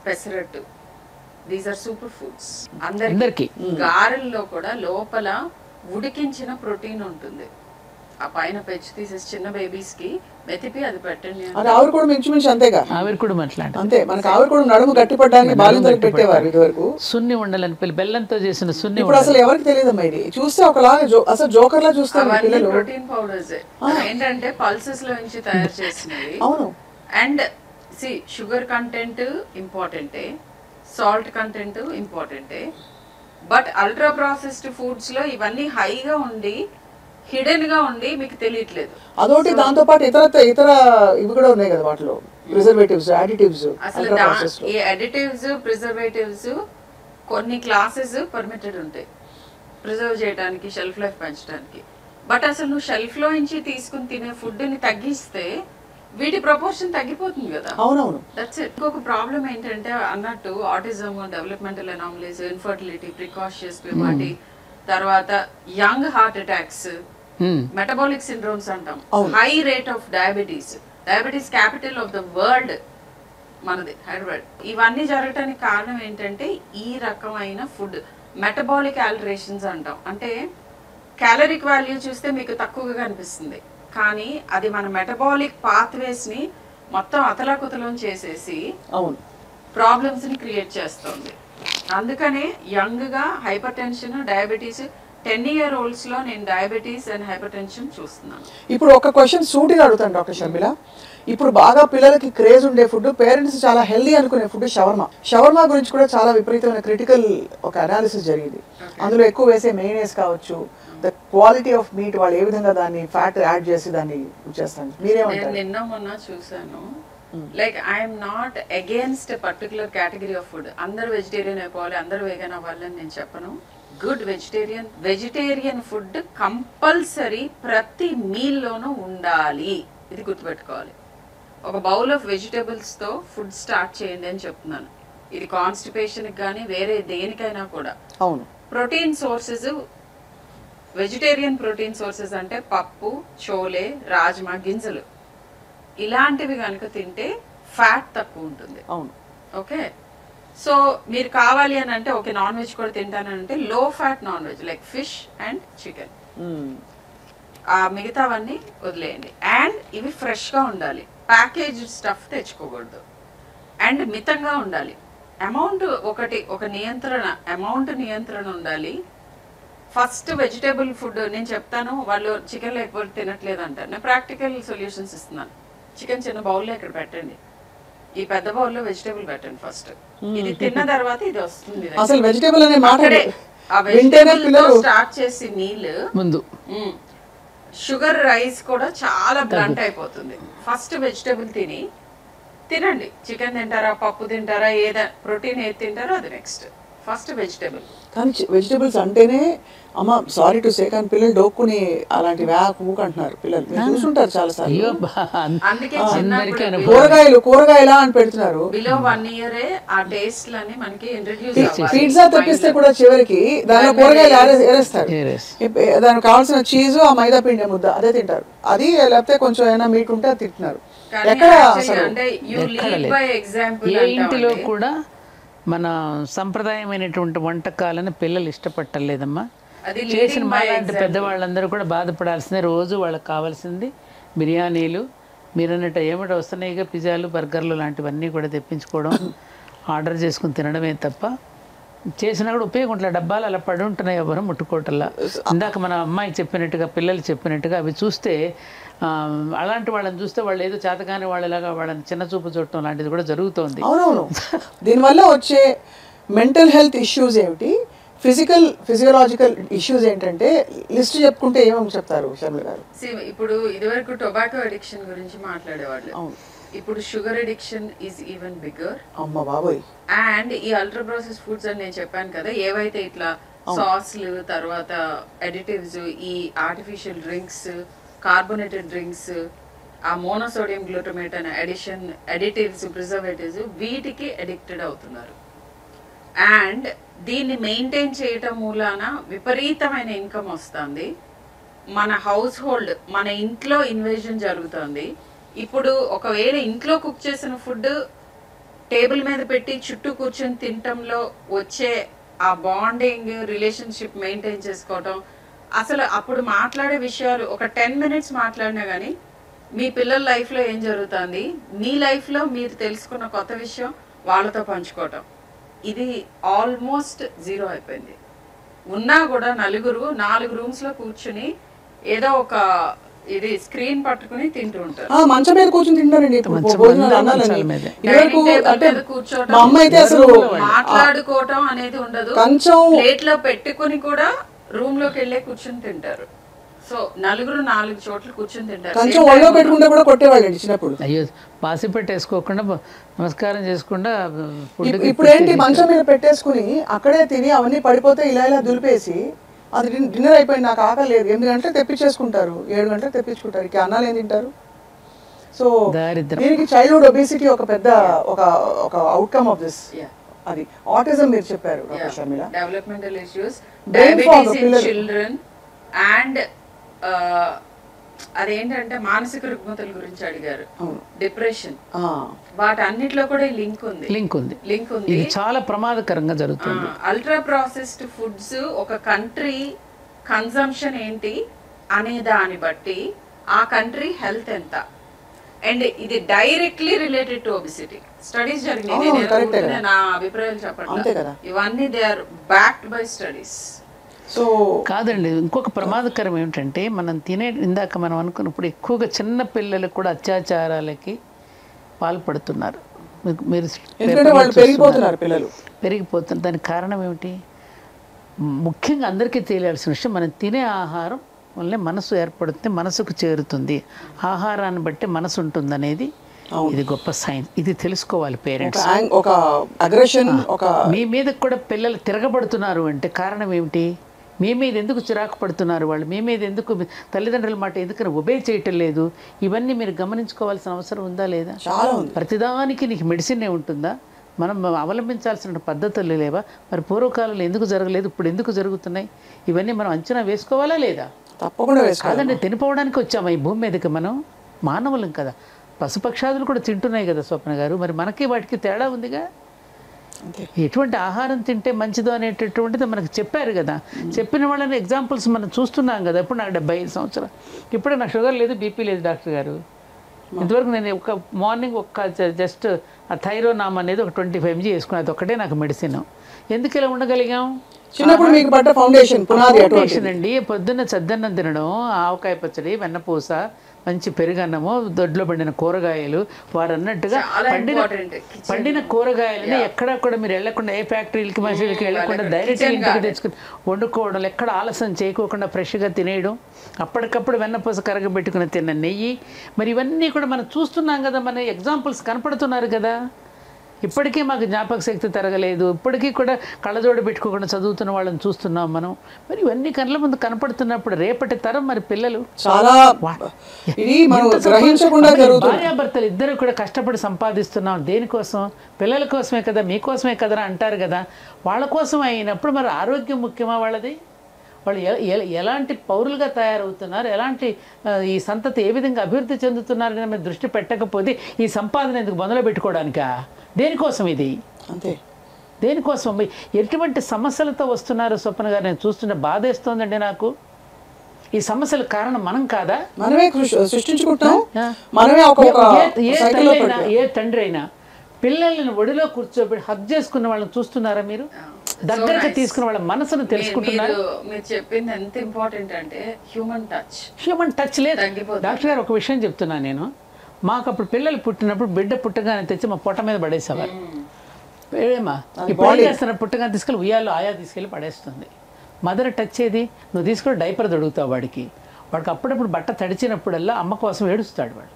pesarattu, these are super foods అందరికి. గారెల్లో కూడా లోపల ఉడికించిన ప్రోటీన్ ఉంటుంది. ఆ పైన పెంచి తీసేసి చిన్న బేబీస్ కి మెతిపి అది పెట్టండి. ఆవిరి కూడా మించుమించు అంతేగా. ఆవిరి కూడా మాట్లాడు అంతే. మనకి ఆవిరి కూడా నడుము గట్టిపడడానికి బాలింతలకు పెట్టేవారు ఇదివరకు. సున్ని ఉండలని బెల్లంతో చేసిన సున్ని. ఇప్పుడు అసలు ఎవరికి తెలియదమ్మా ఇది. చూస్తే ఒకలాగా అసలు జోకర్ లా చూస్తారు పిల్లలు. ప్రోటీన్ పౌడర్స్ ఏంటంటే పల్సెస్ లో నుంచి తయారు చేసినవి. అవును. అండ్ షుగర్ కంటెంట్ ఇంపార్టెంటే, సాల్ట్ కంటెంట్ ఇంపార్టెంటే, బట్ అల్ట్రా ప్రాసెస్డ్ ఫుడ్స్ లో ఇవన్నీ హైగా ఉండి హిడెన్ గా ఉండి మీకు తెలియట్లేదు. అదొకటి. దాంతో పాటు ఇతర ఇవి కూడా ఉన్నాయి కదా వాటిలో, ప్రిజర్వేటివ్స్, అడిటివ్స్. అసలు ఈ అడిటివ్స్, ప్రిజర్వేటివ్స్ కొన్ని క్లాసెస్ పర్మిటెడ్ ఉంటాయి ప్రిజర్వ్ చేయడానికి, షెల్ఫ్ లైఫ్ పెంచడానికి. బట్ అసలు నువ్వు షెల్ఫ్ లో నుంచి తీసుకుని తినే ఫుడ్ ని తగ్గిస్తే వీటి ప్రపోర్షన్ తగ్గిపోతుంది కదా. అవునవును. That's it. ఇంకొక ప్రాబ్లం ఏంటంటే అన్నట్టు autism, developmental anomalies, infertility, precocious puberty, తర్వాత young heart attacks, metabolic syndromes అంటాం, high rate of diabetes. Diabetes capital of the world మనది హైదరాబాద్. ఇవన్నీ జరగటానికి కారణం ఏంటంటే ఈ రకమైన ఫుడ్ మెటబాలిక్ ఆల్టరేషన్స్ అంటాం. అంటే క్యాలరిక్ వాల్యూ చూస్తే మీకు తక్కువగా కనిపిస్తుంది, కానీ అది మన మెటబాలిక్ పాత్వేస్ ని మొత్తం అతలాకుతలం చేసేసి ప్రాబ్లమ్స్ ని క్రియేట్ చేస్తుంది. అందుకనే యంగ్ గా హైపర్ టెన్షన్, డయాబెటీస్ 10-year-olds లో నేను డయాబెటీస్ అండ్ హైపర్ టెన్షన్ చూస్తున్నాను. ఇప్పుడు ఒక క్వశ్చన్ సూటిగా అడుగుతాను డాక్టర్ షర్మిల. ఇప్పుడు బాగా పిల్లలకి క్రేజ్ ఉండే ఫుడ్, పేరెంట్స్ చాలా హెల్దీ అనుకునే ఫుడ్ షవర్మా. షవర్మా గురించి కూడా చాలా విపరీతమైన క్రిటికల్ ఒక అనాలిసిస్ జరిగింది. అందులో ఎక్కువ వేసే మెయినేస్ కావచ్చు, ద క్వాలిటీ ఆఫ్ మీట్, వాళ్ళు ఏ విధంగా దాన్ని ఫ్యాట్ యాడ్ చేసి దాన్ని చేస్తాను. మీరేమంటారు? నిన్న మొన్న చూసాను. Like I'm not against particular category of food. అందరూ వెజిటేరియన్ అయిపోవాలి, అందరూ వేగన్ అవ్వాలని నేను చెప్పను. గుడ్ వెజిటేరియన్ ఫుడ్ కంపల్సరీ ప్రతి మీల్లోనూ ఉండాలి. ఇది గుర్తుపెట్టుకోవాలి. ఒక బౌల్ ఆఫ్ వెజిటేబుల్స్ తో ఫుడ్ స్టార్ట్ చేయండి అని చెప్తున్నాను. ఇది కాన్స్టిపేషన్ కానీ వేరే దేనికైనా కూడా. అవును. Protein sources, vegetarian protein sources అంటే పప్పు, చోలే, రాజ్మా గింజలు, ఇలాంటివి కనుక తింటే ఫ్యాట్ తక్కువ ఉంటుంది. అవును. ఓకే. సో మీరు కావాలి అని అంటే ఓకే నాన్ వెజ్ కూడా తింటానంటే లో fat non veg like fish and chicken, ఆ మిగతావన్నీ వదిలేయండి. అండ్ ఇవి ఫ్రెష్గా ఉండాలి, ప్యాకేజ్ స్టఫ్ తెచ్చుకోకూడదు, అండ్ మితంగా ఉండాలి. అమౌంట్ ఒక నియంత్రణ, అమౌంట్ నియంత్రణ ఉండాలి. ఫస్ట్ వెజిటేబుల్ ఫుడ్ నేను చెప్తాను, వాళ్ళు చికెన్ లేకపోతే తినట్లేదు అంటారు. నేను ప్రాక్టికల్ సొల్యూషన్స్ ఇస్తున్నాను. చికెన్ చిన్న బౌల్లో ఇక్కడ పెట్టండి, ఈ పెద్ద బౌల్లో వెజిటేబుల్ పెట్టండి ఫస్ట్, ఇది తిన్న తర్వాత ఇది వస్తుంది. అసలు వెజిటేబుల్ అనే మాట ఆ వెజిటేబుల్ స్టార్ట్ చేసి మీల్ ముందు షుగర్ రైస్ కూడా చాలా బ్లంట్ అయిపోతుంది. ఫస్ట్ వెజిటేబుల్ తినండి. చికెన్ తింటారా, పప్పు తింటారా, ఏదైనా ప్రోటీన్ ఏది తింటారో అది నెక్స్ట్. First vegetable. కానీ వెజిటేబుల్స్ అంటేనే అమ్మ సారీ టు సే కానీ పిల్లలు డోక్కుని అలాంటి వ్యాక్ ఊక్ అంటున్నారు పిల్లలు. మీరు చూసుంటారు చాలా సార్లు. అందుకే కూరగాయలా అని పెడుతున్నారు. బిలో 1 year ఆ టేస్ట్ లని మనకి ఇంట్రడ్యూస్. పిజ్జా తెప్పిస్తే కూడా చివరికి దానిలో కూరగాయలు ఏరేస్తారు. దానికి కావాల్సిన చీజ్, ఆ మైదా పిండి ముద్ద అదే తింటారు. అది లేకపోతే కొంచెం ఏమైనా మీట్ ఉంటే అది తింటున్నారు. ఎక్కడ ఏ ఇంటిలో కూడా మన సంప్రదాయమైనటువంటి వంటకాలను పిల్లలు ఇష్టపట్టలేదమ్మా. చేసిన మాలాంటి పెద్దవాళ్ళందరూ కూడా బాధపడాల్సిందే. రోజు వాళ్ళకి కావాల్సింది బిర్యానీలు, మీరు అన్నట్టు ఏమిటో వస్తున్నాయిగా పిజ్జాలు, బర్గర్లు లాంటివన్నీ కూడా తెప్పించుకోవడం, ఆర్డర్ చేసుకుని తినడమే తప్ప చేసినా కూడా ఉపయోగం ఉంటలే. డబ్బాలు అలా పడి ఉంటున్నాయి, ఎవరు ముట్టుకోవటంలా. ఇందాక మన అమ్మాయి చెప్పినట్టుగా, పిల్లలు చెప్పినట్టుగా అవి చూస్తే అలాంటి వాళ్ళని చూస్తే వాళ్ళు ఏదో చేతగాని వాళ్ళలాగా వాళ్ళని చిన్న చూపు చూడటం లాంటిది కూడా జరుగుతోంది. అవునవును. దీనివల్ల వచ్చే మెంటల్ హెల్త్ ఇష్యూస్ ఏమిటి, ఫిజియోలాజికల్ ఇష్యూస్ ఏంటంటే లిస్ట్ చెప్పుకుంటే ఏమేమి చెప్తారు శర్మిల గారు? ఇప్పుడు ఇదివరకు టొబాకో అడిక్షన్ గురించి మాట్లాడేవాళ్ళు. ఇప్పుడు sugar addiction is even bigger. అమ్మ బాబోయ్. అండ్ ఈ అల్ట్రా ప్రాసెస్ ఫుడ్స్ అని నేను చెప్పాను కదా, ఏవైతే ఇట్లా సాస్లు, తర్వాత అడిటివ్స్, ఈ ఆర్టిఫిషియల్ డ్రింక్స్, కార్బోనేటెడ్ డ్రింక్స్, ఆ మోనోసోడియం గ్లూటమేట్ అనే అడిటివ్స్, ప్రిజర్వేటివ్స్, వీటికి అడిక్టెడ్ అవుతున్నారు. అండ్ దీన్ని మెయింటైన్ చేయటం మూలాన విపరీతమైన ఇన్కమ్ వస్తుంది. మన హౌస్ హోల్డ్, మన ఇంట్లో ఇన్వెషన్ జరుగుతుంది. ఇప్పుడు ఒకవేళ ఇంట్లో కుక్ చేసిన ఫుడ్ టేబుల్ మీద పెట్టి చుట్టూ కూర్చొని తినటంలో వచ్చే ఆ బాండింగ్, రిలేషన్షిప్ మెయింటైన్ చేసుకోవటం, అసలు అప్పుడు మాట్లాడే విషయాలు ఒక 10 minutes మాట్లాడినా కానీ మీ పిల్లల లైఫ్లో ఏం జరుగుతుంది, మీ లైఫ్లో మీరు తెలుసుకున్న కొత్త విషయం వాళ్ళతో పంచుకోవటం, ఇది ఆల్మోస్ట్ జీరో అయిపోయింది. ఉన్నా కూడా 4 రూమ్స్లో కూర్చుని ఏదో ఒక ఇది స్క్రీన్ పట్టుకుని తింటూ ఉంటారు. మంచం మీద కూర్చొని తింటారండి. మాట్లాడుకోవటం అనేది ఉండదు. ప్లేట్ లో పెట్టుకుని కూడా రూమ్ లోకి వెళ్ళే కూర్చుని తింటారు. సో 4 చోట్ల కూర్చుని తింటారు. కొంచెం ఒళ్ళో పెట్టుకుంటే కూడా కొట్టేవాళ్ళండి చిన్నప్పుడు. అయ్యో, పాసి పెట్టేసుకోకుండా నమస్కారం చేసుకుండా. ఇప్పుడు ఏంటి, మంచం మీద పెట్టేసుకుని అక్కడే తిని అవన్నీ పడిపోతే ఇలా ఇలా దులిపేసి అది డిన్నర్ అయిపోయింది, నాకు ఆకలి లేదు, 8 గంటలకు తెప్పించేసుకుంటారు, 7 గంటలకు తెప్పించుకుంటారు. ఇక అన్నాలు ఏం తింటారు? సో దీనికి చైల్డ్హుడ్ ఒబేసిటీ ఒక పెద్ద ఒక అవుట్కమ్ ఆఫ్ దిస్. అది ఆటిజం మీరు చెప్పారు Sharmila. Developmental issues, diabetes in children, and అదేంటంటే మానసిక రుగ్మతల గురించి అడిగారు, డిప్రెషన్, వాటన్నిటిలో కూడా లింక్ ఉంది. ఇది చాలా ప్రమాదకరంగా జరుగుతుంది. అల్ట్రా ప్రాసెస్డ్ ఫుడ్స్ ఒక కంట్రీ కన్సంప్షన్ ఏంటి అనే దాన్ని బట్టి ఆ కంట్రీ హెల్త్ ఎంత, అండ్ ఇది directly related to obesity. Studies జరిగినాయి, నా అభిప్రాయాలు చెప్పండి, ఇవన్నీ they are backed by studies. So కాదండి, ఇంకొక ప్రమాదకరం ఏమిటంటే మనం ఇందాక మనం అనుకున్నప్పుడు ఎక్కువగా చిన్న పిల్లలకు కూడా అత్యాచారాలకి పాల్పడుతున్నారు. మీరు పెరిగిపోతున్నారు. దానికి కారణం ఏమిటి? ముఖ్యంగా అందరికీ తెలియాల్సిన విషయం, మనం తినే ఆహారం వల్లే మనసు ఏర్పడుతుంది, మనసుకు చేరుతుంది, ఆహారాన్ని బట్టి మనసు ఉంటుంది అనేది ఇది గొప్ప సైన్స్. ఇది తెలుసుకోవాలి పేరెంట్స్. మీ మీద కూడా పిల్లలు తిరగబడుతున్నారు అంటే కారణం ఏమిటి? మీ మీద ఎందుకు చిరాకు పడుతున్నారు వాళ్ళు? మీ మీద ఎందుకు తల్లిదండ్రుల మాట ఎందుకని ఒబే చేయటం లేదు? ఇవన్నీ మీరు గమనించుకోవాల్సిన అవసరం ఉందా లేదా? ప్రతిదానికి నీకు మెడిసిన్ ఉంటుందా? మనం అవలంబించాల్సిన పద్ధతులు లేవా? మరి పూర్వకాలంలో ఎందుకు జరగలేదు, ఇప్పుడు ఎందుకు జరుగుతున్నాయి? ఇవన్నీ మనం అంచనా వేసుకోవాలా లేదా? తప్పకుండా కాదండి, తినిపోవడానికి వచ్చామా ఈ భూమి మీదకి? మనం మానవులం కదా, పశుపక్షాదులు కూడా తింటున్నాయి కదా స్వప్న గారు. మరి మనకి వాటికి తేడా ఉందిగా. ఎటువంటి ఆహారం తింటే మంచిదో అనేటటువంటిది మనకు చెప్పారు కదా. చెప్పిన వాళ్ళని ఎగ్జాంపుల్స్ మనం చూస్తున్నాం కదా. ఇప్పుడు నాకు 75 సంవత్సరాలు, ఇప్పుడే నాకు షుగర్ లేదు, బీపీ లేదు డాక్టర్ గారు. ఇంతవరకు నేను ఒక మార్నింగ్ జస్ట్ ఆ థైరోనామ్ అనేది ఒక 25 mg వేసుకున్నాను, అది ఒక్కటే నాకు మెడిసిన్. ఎందుకు ఇలా ఉండగలిగాం? చిన్నప్పుడు మీకు పడ్డ ఫౌండేషన్ అండి. పొద్దున్న చద్దన్నం తినడం, ఆవకాయ పచ్చడి, వెన్నపూస, మంచి పెరుగన్నము, దొడ్లో పండిన కూరగాయలు, వారు అన్నట్టుగా పండిన కూరగాయలని ఎక్కడా కూడా మీరు వెళ్ళకుండా, ఏ ఫ్యాక్టరీలకి మనుషులకి వెళ్ళకుండా డైరెక్ట్గా ఇంటికి తెచ్చుకుని వండుకోవడం, ఎక్కడ ఆలస్యం చేయకోకుండా ఫ్రెష్గా తినేయడం, అప్పటికప్పుడు వెన్నపూస కరగబెట్టుకుని తిన్న నెయ్యి, మరి ఇవన్నీ కూడా మనం చూస్తున్నాం కదా, మన ఎగ్జాంపుల్స్ కనపడుతున్నారు కదా. ఇప్పటికీ మాకు జ్ఞాపక శక్తి తరగలేదు, ఇప్పటికీ కూడా కళ్ళజోడు పెట్టుకోకుండా చదువుతున్న వాళ్ళని చూస్తున్నాం మనం. మరి ఇవన్నీ కళ్ళ ముందు కనపడుతున్నప్పుడు రేపటి తరం మరి పిల్లలు చాలా భార్యాభర్తలు ఇద్దరు కూడా కష్టపడి సంపాదిస్తున్నాం దేనికోసం? పిల్లల కోసమే కదా, మీకోసమే కదా అంటారు కదా. వాళ్ళ కోసం అయినప్పుడు మరి ఆరోగ్యం ముఖ్యమా వాళ్ళది? వాళ్ళు ఎలాంటి పౌరులుగా తయారవుతున్నారు, ఎలాంటి ఈ సంతతి ఏ విధంగా అభివృద్ధి చెందుతున్నారు అని మీరు దృష్టి పెట్టకపోతే ఈ సంపాదన ఎందుకు మొదలు పెట్టుకోవడానికా? దేనికోసం ఇది? అంతే. దేనికోసం? ఎటువంటి సమస్యలతో వస్తున్నారు స్వప్న గారు? నేను చూస్తుంటే బాధేస్తోందండి నాకు. ఈ సమస్యల కారణం మనం కాదా? మనమే సృష్టించుకుంటాం. మనమే ఏ తండ్రి అయినా పిల్లల్ని ఒడిలో కూర్చోబెట్టి హగ్ చేసుకున్న వాళ్ళని చూస్తున్నారా మీరు? దగ్గరకు తీసుకున్న వాళ్ళ మనసును తెలుసుకుంటున్నారు. మీరు చెప్పింది ఎంత ఇంపార్టెంట్ అంటే హ్యూమన్ టచ్ లేదు. డాక్టర్ గారు ఒక విషయం చెప్తున్నాను నేను. మాకు అప్పుడు పిల్లలు పుట్టినప్పుడు బిడ్డ పుట్టగానే తెచ్చి మా పొట్ట మీద పడేసేవారు. ఏమా ఇప్పుడు ఏం చేస్తున్నారు? పుట్టగానే తీసుకెళ్ళి ఉయ్యాలో ఆయా తీసుకెళ్ళి పడేస్తుంది. మదర్ టచ్ ఏది? నువ్వు తీసుకొని డైపర్ తొడుగుతావు వాడికి అప్పుడప్పుడు బట్ట తడిచినప్పుడల్లా అమ్మ కోసం ఏడుస్తాడు వాడు.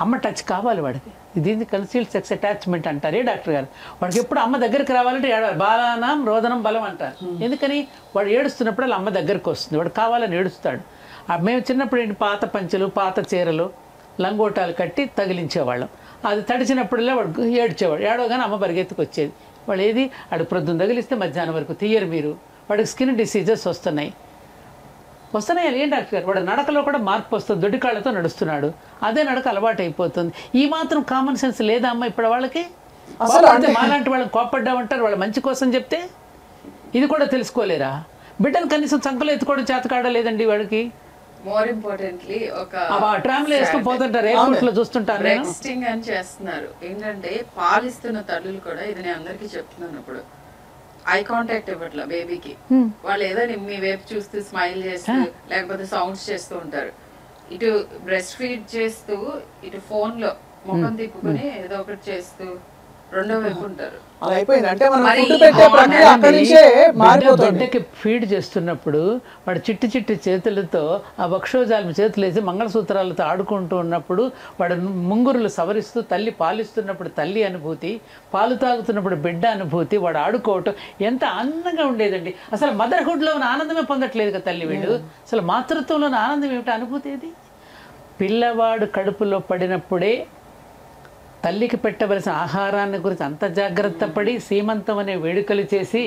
అమ్మ టచ్ కావాలి వాడికి. దీన్ని కన్సీల్డ్ సెక్స్ అటాచ్మెంట్ అంటారే డాక్టర్ గారు. వాడికి ఎప్పుడు అమ్మ దగ్గరికి రావాలంటే ఏడవాలి. బాలానం రోదనం బలం అంటారు. ఎందుకని? వాడు ఏడుస్తున్నప్పుడు అమ్మ దగ్గరికి వస్తుంది, వాడు కావాలని ఏడుస్తాడు. మేము చిన్నప్పుడు ఏంటి, పాత పంచెలు, పాత చీరలు, లంగోటాలు కట్టి తగిలించేవాళ్ళం. అది తడిచినప్పుడల్లా వాడు ఏడ్చేవాడు. ఏడవగానే అమ్మ పరిగెత్తుకు వచ్చేది. వాడు ఏది అడు ప్రొద్దున తగిలిస్తే మధ్యాహ్నం వరకు తీయరు మీరు. వాడికి స్కిన్ డిసీజెస్ వస్తున్నాయి. ఏం డాక్టర్ గారు? వాడు నడకలో కూడా మార్పు వస్తుంది. దొడ్డికాళ్ళతో నడుస్తున్నాడు, అదే నడక అలవాటు అయిపోతుంది. ఈ మాత్రం కామన్ సెన్స్ లేదా అమ్మ ఇప్పుడు వాళ్ళకి? మాలాంటి వాళ్ళని కోపడ్డామంటారు వాళ్ళ మంచి కోసం చెప్తే. ఇది కూడా తెలుసుకోలేరా? బిడ్డను కనీసం చంకలో ఎత్తుకోవడం చేతకాడలేదండి వాడికి. మోర్ ఇంపార్టెంట్లీ ఒక ట్రామ్లో వేసుకొని పోతుంటారు, ఎయిర్పోర్ట్ లో చూస్తుంటారు. టెక్స్టింగ్ అని చేస్తున్నారు. ఏంటంటే పాలిస్తున్న తల్లులు కూడా, ఇది నేను అందరికీ చెప్తున్నాను, ఇప్పుడు ఐ కాంటాక్ట్ ఇవ్వట్లా బేబీకి. వాళ్ళు ఏదో మీ వైపు చూస్తూ స్మైల్ చేస్తూ లేకపోతే సౌండ్స్ చేస్తూ ఉంటారు. ఇటు బ్రెస్ట్ ఫీడ్ చేస్తూ ఇటు ఫోన్ లో ముఖం తిప్పుకొని ఏదో ఒకటి చేస్తూ రెండో వైపు ఉంటారు. బిడ్డకి ఫీడ్ చేస్తున్నప్పుడు వాడు చిట్టి చిట్టి చేతులతో ఆ వక్షోజాలం చేతులు వేసి మంగళసూత్రాలతో ఆడుకుంటూ ఉన్నప్పుడు వాడు ముంగురులు సవరిస్తూ తల్లి పాలిస్తున్నప్పుడు తల్లి అనుభూతి, పాలు తాగుతున్నప్పుడు బిడ్డ అనుభూతి, వాడు ఆడుకోవటం ఎంత ఆనందంగా ఉండేదండి. అసలు మదర్హుడ్లో ఉన్న ఆనందమే పొందట్లేదు కదా తల్లి వీళ్ళు. అసలు మాతృత్వంలో ఉన్న ఆనందం ఏమిటి? అనుభూతి ఏది? పిల్లవాడు కడుపులో పడినప్పుడే తల్లికి పెట్టవలసిన ఆహారాన్ని గురించి అంత జాగ్రత్త పడి సీమంతం అనే వేడుకలు చేసి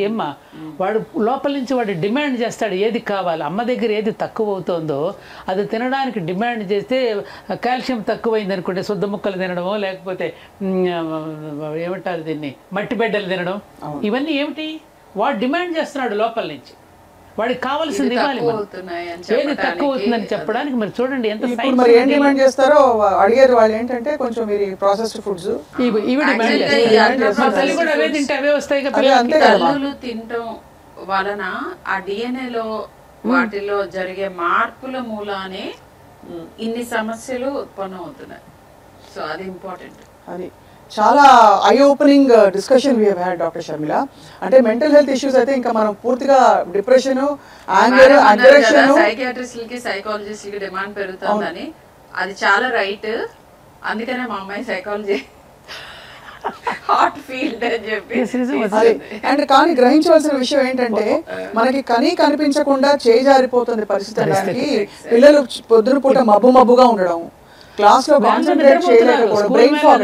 వాడు లోపల నుంచి వాడు డిమాండ్ చేస్తాడు ఏది కావాలి. అమ్మ దగ్గర ఏది తక్కువ అవుతుందో అది తినడానికి డిమాండ్ చేస్తే కాల్షియం తక్కువైంది అనుకుంటే శుద్ధ ముక్కలు తినడమో లేకపోతే ఏమంటారు దీన్ని మట్టి బిడ్డలు తినడం, ఇవన్నీ ఏమిటి? వాడు డిమాండ్ చేస్తున్నాడు లోపల నుంచి. వాడికి కావాల్సింది ఇవ్వాలి. ఏది తక్కువ అవుతుందని చెప్పడానికి మీరు చూడండి ఎంత మరి ఏం డిమాండ్ చేస్తారో అడిగారు వాళ్ళు. ఏంటంటే కొంచెం మీరు ప్రాసెస్డ్ ఫుడ్స్ ఇవి డిమాండ్ చేస్తారు. తల్లి కూడా అవే తింటే అవే వస్తాయి కదా. తల్లులు తినటం వలన ఆ DNA లో వాటిలో జరిగే మార్పుల మూలానే ఇన్ని సమస్యలు ఉత్పన్నం అవుతున్నాయి. సో అది ఇంపార్టెంట్. అది చాలా eye opening discussion we had doctor Sharmila. అంటే మెంటల్ హెల్త్ ఇష్యూస్ అయితే ఇంకా మనం పూర్తిగా డిప్రెషన్, యాంగర్, అగ్రెషన్, సైకియాట్రిస్టులకి సైకాలజిస్టులకి డిమాండ్ పెరుగుతుందని. అది చాలా రైట్. అందుకనే మా అమ్మాయి సైకాలజీ హార్ట్ ఫీల్డ్ అని చెప్పి. అండ్ కానీ గ్రహించవలసిన విషయం ఏంటంటే మనకి కనిపించకుండా చేజారిపోతుంది పరిస్థితి. పిల్లలు పొద్దున పూట మబ్బుగా ఉండడం, క్లాస్ లో కాన్సంట్రేట్ చేయలేకపోవడం, బ్రెయిన్ ఫాగ్,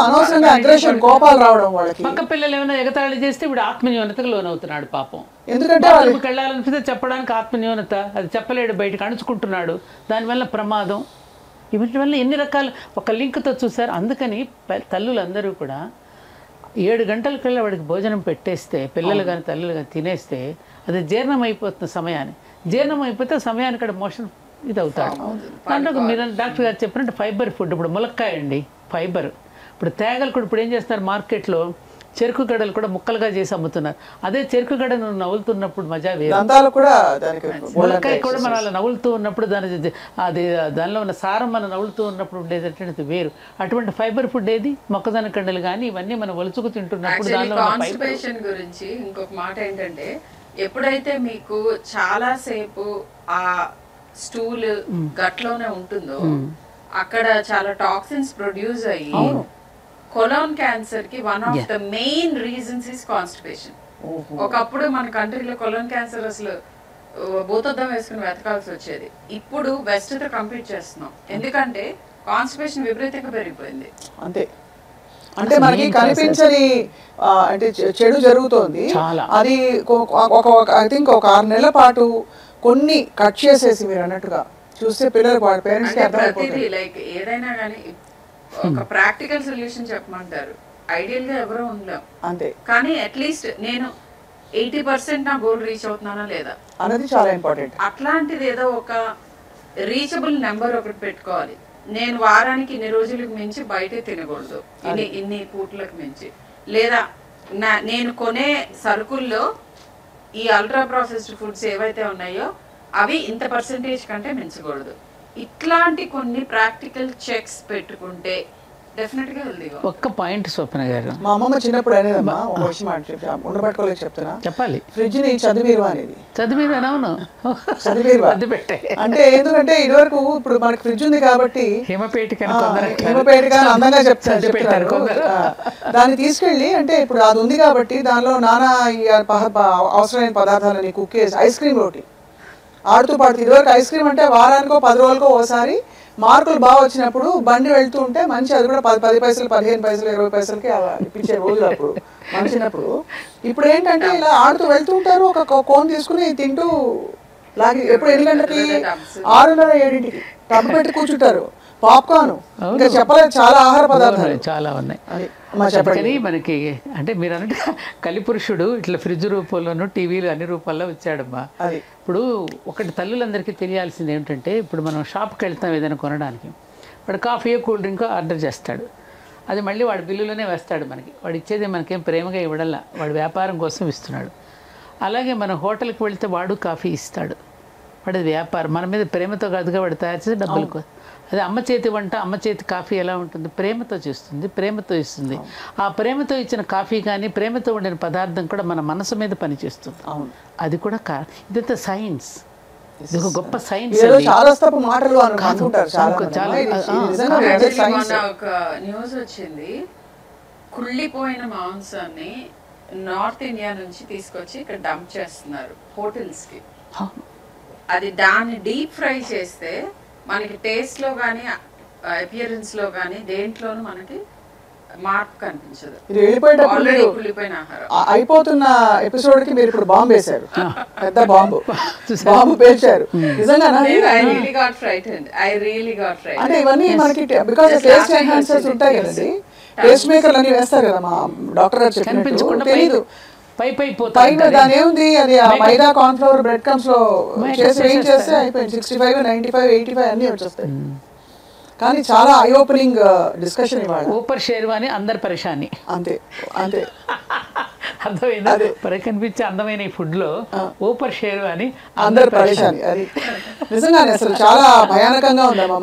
అనవసరంగా అగ్రెషన్, కోపాలు రావడం వాళ్ళకి. పక్క పిల్లలు ఏమైనా ఎగతాళి చేస్తే ఇప్పుడు ఆత్మన్యూనతకు లోనవుతున్నాడు పాపం. ఎందుకంటే వాళ్ళకి వెళ్ళాలనిపిస్తే చెప్పడానికి ఆత్మన్యూనత, అది చెప్పలేడు, బయటకు అణుచుకుంటున్నాడు, దానివల్ల ప్రమాదం. వీటి వల్ల ఎన్ని రకాలు ఒక లింక్తో చూసారు. అందుకని తల్లులందరూ కూడా 7 గంటలకల్లా వాడికి భోజనం పెట్టేస్తే, పిల్లలు కానీ తల్లులు కానీ తినేస్తే అది జీర్ణం అయిపోతుంది సమయాన్ని. జీర్ణం అయిపోతే సమయానికి అక్కడ మోషన్ ఇది అవుతాడు. దాంట్లో మీరు డాక్టర్ గారు చెప్పినట్టు ఫైబర్ ఫుడ్, ఇప్పుడు ములక్కాయ అండి ఫైబర్. ఇప్పుడు తేగలు కూడా ఇప్పుడు ఏం చేస్తారు మార్కెట్లో చెరుకు గడలు కూడా ముక్కలుగా చేసి అమ్ముతున్నారు. అదే చెరుకు గడ నువ్వు నవ్వులుతున్నప్పుడు మజా వేరు. దంతాలు కూడా దానికి ములక్కాయ కూడా మనం అలా నవ్వులుతూ ఉన్నప్పుడు దానిలో ఉన్న సారం మనం నవ్వులుతూ ఉన్నప్పుడు ఉండేటటువంటిది వేరు. అటువంటి ఫైబర్ ఫుడ్ ఏది? మొక్కజొన్న కండలు కానీ ఇవన్నీ మనం వలుచుకు తింటున్నప్పుడు దానిలో కాన్స్టిపేషన్ గురించి ఇంకొక మాట ఏంటంటే, ఎప్పుడైతే మీకు చాలా సేపు ఆ స్టూల్ గట్లోనే ఉంటుందో అక్కడ చాలా టాక్సిన్స్ ప్రొడ్యూస్ అయ్యి కొలాన్ క్యాన్సర్ కి one of the main reasons is constipation. ఒకప్పుడు మన కంట్రీలో కొలాన్ క్యాన్సర్ అసలు భూతద్దం వేసుకుని వెతకాల్సి వచ్చేది. ఇప్పుడు వెస్ట్ తో కంపీట్ చేస్తున్నాం, ఎందుకంటే కాన్స్టిపేషన్ విపరీతంగా పెరిగిపోయింది. అంతే. అంటే మనకి కనిపించని అంటే చెడు జరుగుతోంది. అది ఐ థింక్ ఒక 6 నెలల పాటు కొన్ని కట్ చేసేసి మీరు అన్నట్టుగా చూస్తే పిల్లలకు వాళ్ళ పేరెంట్స్ కి అర్థమైపోతుంది. లైక్ ఏదైనా కానీ ఒక ప్రాక్టికల్ సొల్యూషన్ చెప్పమంటారు. ఐడియల్ గా ఎవరో ఉండలేం అంతే, కానీ అట్లీస్ట్ నేను 80% నా గోల్ రీచ్ అవుతున్నానా లేదా అనేది చాలా ఇంపార్టెంట్. అట్లాంటిది ఏదో ఒక రీచబుల్ నెంబర్ ఒకటి పెట్టుకోవాలి. నేను వారానికి ఇన్ని రోజులకు మించి బయటే తినకూడదు, ఇన్ని పూట్లకు మించి, లేదా నేను కొనే సరుకుల్లో ఈ అల్ట్రా ప్రాసెస్డ్ ఫుడ్స్ ఏవైతే ఉన్నాయో అవి ఇంత పర్సెంటేజ్ కంటే మించకూడదు. ఇట్లాంటి కొన్ని ప్రాక్టికల్ చెక్స్ పెట్టుకుంటే డెఫినెట్ గా హెల్దీగా. ఒక్క పాయింట్ స్వప్న గారు, మా అమ్మమ్మ చిన్నప్పుడు అనేదమ్మా, ఒక విషయం ఉండబట్టుకోలేక చెప్తున్నా, చెప్పాలి, ఫ్రిడ్జ్ ని చదివీరు అనేది. చదివీరు అవును, చదివీరు అంటే ఎందుకంటే ఇదివరకు ఇప్పుడు మనకి ఫ్రిడ్జ్ ఉంది కాబట్టి హిమపేటిక అందంగా చెప్తారు. దాన్ని తీసుకెళ్ళి అంటే ఇప్పుడు అది ఉంది కాబట్టి దానిలో నానా అవసరమైన పదార్థాలని కుక్ చేసి ఐస్ క్రీమ్ రోటీ ఆడుతూ పాడుతూ. ఇదివరకు ఐస్ క్రీమ్ అంటే వారానికో 10 రోజులకో ఓసారి మార్కులు బాగా వచ్చినప్పుడు బండి వెళ్తూ ఉంటే మంచి, అది కూడా 10 పైసలు 15 పైసలు 20 పైసలకి ఇప్పించే రోజులు అప్పుడు మనం చిన్నప్పుడు. ఇప్పుడు ఏంటంటే ఇలా ఆడుతూ వెళ్తూ ఉంటారు, ఒక కోన్ తీసుకుని తింటూ లాగి ఎప్పుడు 8 గంటలకి 6:30 7ంటికి టబ్బు పెట్టి కూర్చుంటారు. పాప్కార్న్, ఇంకా చెప్పలేదు చాలా ఆహార పదార్థాలు చాలా ఉన్నాయి. కానీ మనకి అంటే మీరు అన్నట్టు కలిపురుషుడు ఇట్లా ఫ్రిడ్జ్ రూపంలోనూ టీవీలు అన్ని రూపాల్లో వచ్చాడమ్మా. ఇప్పుడు ఒకటి తల్లులందరికీ తెలియాల్సింది ఏమిటంటే, ఇప్పుడు మనం షాప్కి వెళ్తాం ఏదైనా కొనడానికి, వాడు కాఫీ కూల్ డ్రింక్ ఆర్డర్ చేస్తాడు, అది మళ్ళీ వాడి బిల్లులోనే వేస్తాడు మనకి. వాడు ఇచ్చేది మనకేం ప్రేమగా ఇవ్వడంలా, వాడు వ్యాపారం కోసం ఇస్తున్నాడు. అలాగే మన హోటల్కి వెళ్తే వాడు కాఫీ ఇస్తాడు, వాడి వ్యాపారం, మన మీద ప్రేమతో కాదుగా వాడు తయారు చేసి డబ్బులు. అదే అమ్మ చేతి వంట, అమ్మ చేతి కాఫీ ఎలా ఉంటుంది, ప్రేమతో చేస్తుంది, ప్రేమతో ఇస్తుంది. ఆ ప్రేమతో ఇచ్చిన కాఫీ కానీ ప్రేమతో ఉండిన పదార్థం కూడా మన మనసు మీద పనిచేస్తుంది. అది కూడా ఇదంతా సైన్స్, ఇది ఒక గొప్ప సైన్స్. ఒక న్యూస్ వచ్చింది, కుళ్ళిపోయిన మాంసాన్ని నార్త్ ఇండియా నుంచి తీసుకొచ్చి ఇక్కడ డంప్ చేస్తున్నారు హోటల్స్ కి. అది దాన్ని డీప్ ఫ్రై చేస్తే మనకి టేస్ట్ లో కానీ అపియరెన్స్ లో కానీ దేంట్లోనూ మనకి మార్పు కనిపించదు. కుళ్ళిపోయిన ఆహారం. అయిపోతున్న ఎపిసోడ్ కి మీరు ఇప్పుడు బాంబు వేశారు, పెద్ద బాంబు పేల్చారు. నిజంగా అంటే ఇవన్నీ మనకి బికాజ్ టేస్ట్ ఎన్హాన్సర్స్ ఉంటాయి కదండి, టేస్ట్ మేకర్లు అన్ని వేస్తారు కదా మా డాక్టర్ గారు చెప్పినట్టు. తెలీదు పైన దాని ఏముంది, అది మైదా కార్న్ ఫ్లోర్ బ్రెడ్ క్రమ్స్ లో చేసి ఏం చేస్తే అయిపోయింది. 65 95 85 అన్ని వచ్చేస్తాయి. కానీ చాలా ఐ ఓపెనింగ్ డిస్కషన్ ఇవాళ. ఊపర్ షేర్వాని అందరు పరేషాని, అంతే అంతే అర్థమైంది. కనిపించే అందమైన ఈ ఫుడ్ లో ఊపర్ షేర్వాని అందరు పరేషాని. అది నిజంగానే అసలు చాలా భయానకంగా ఉందమ్మా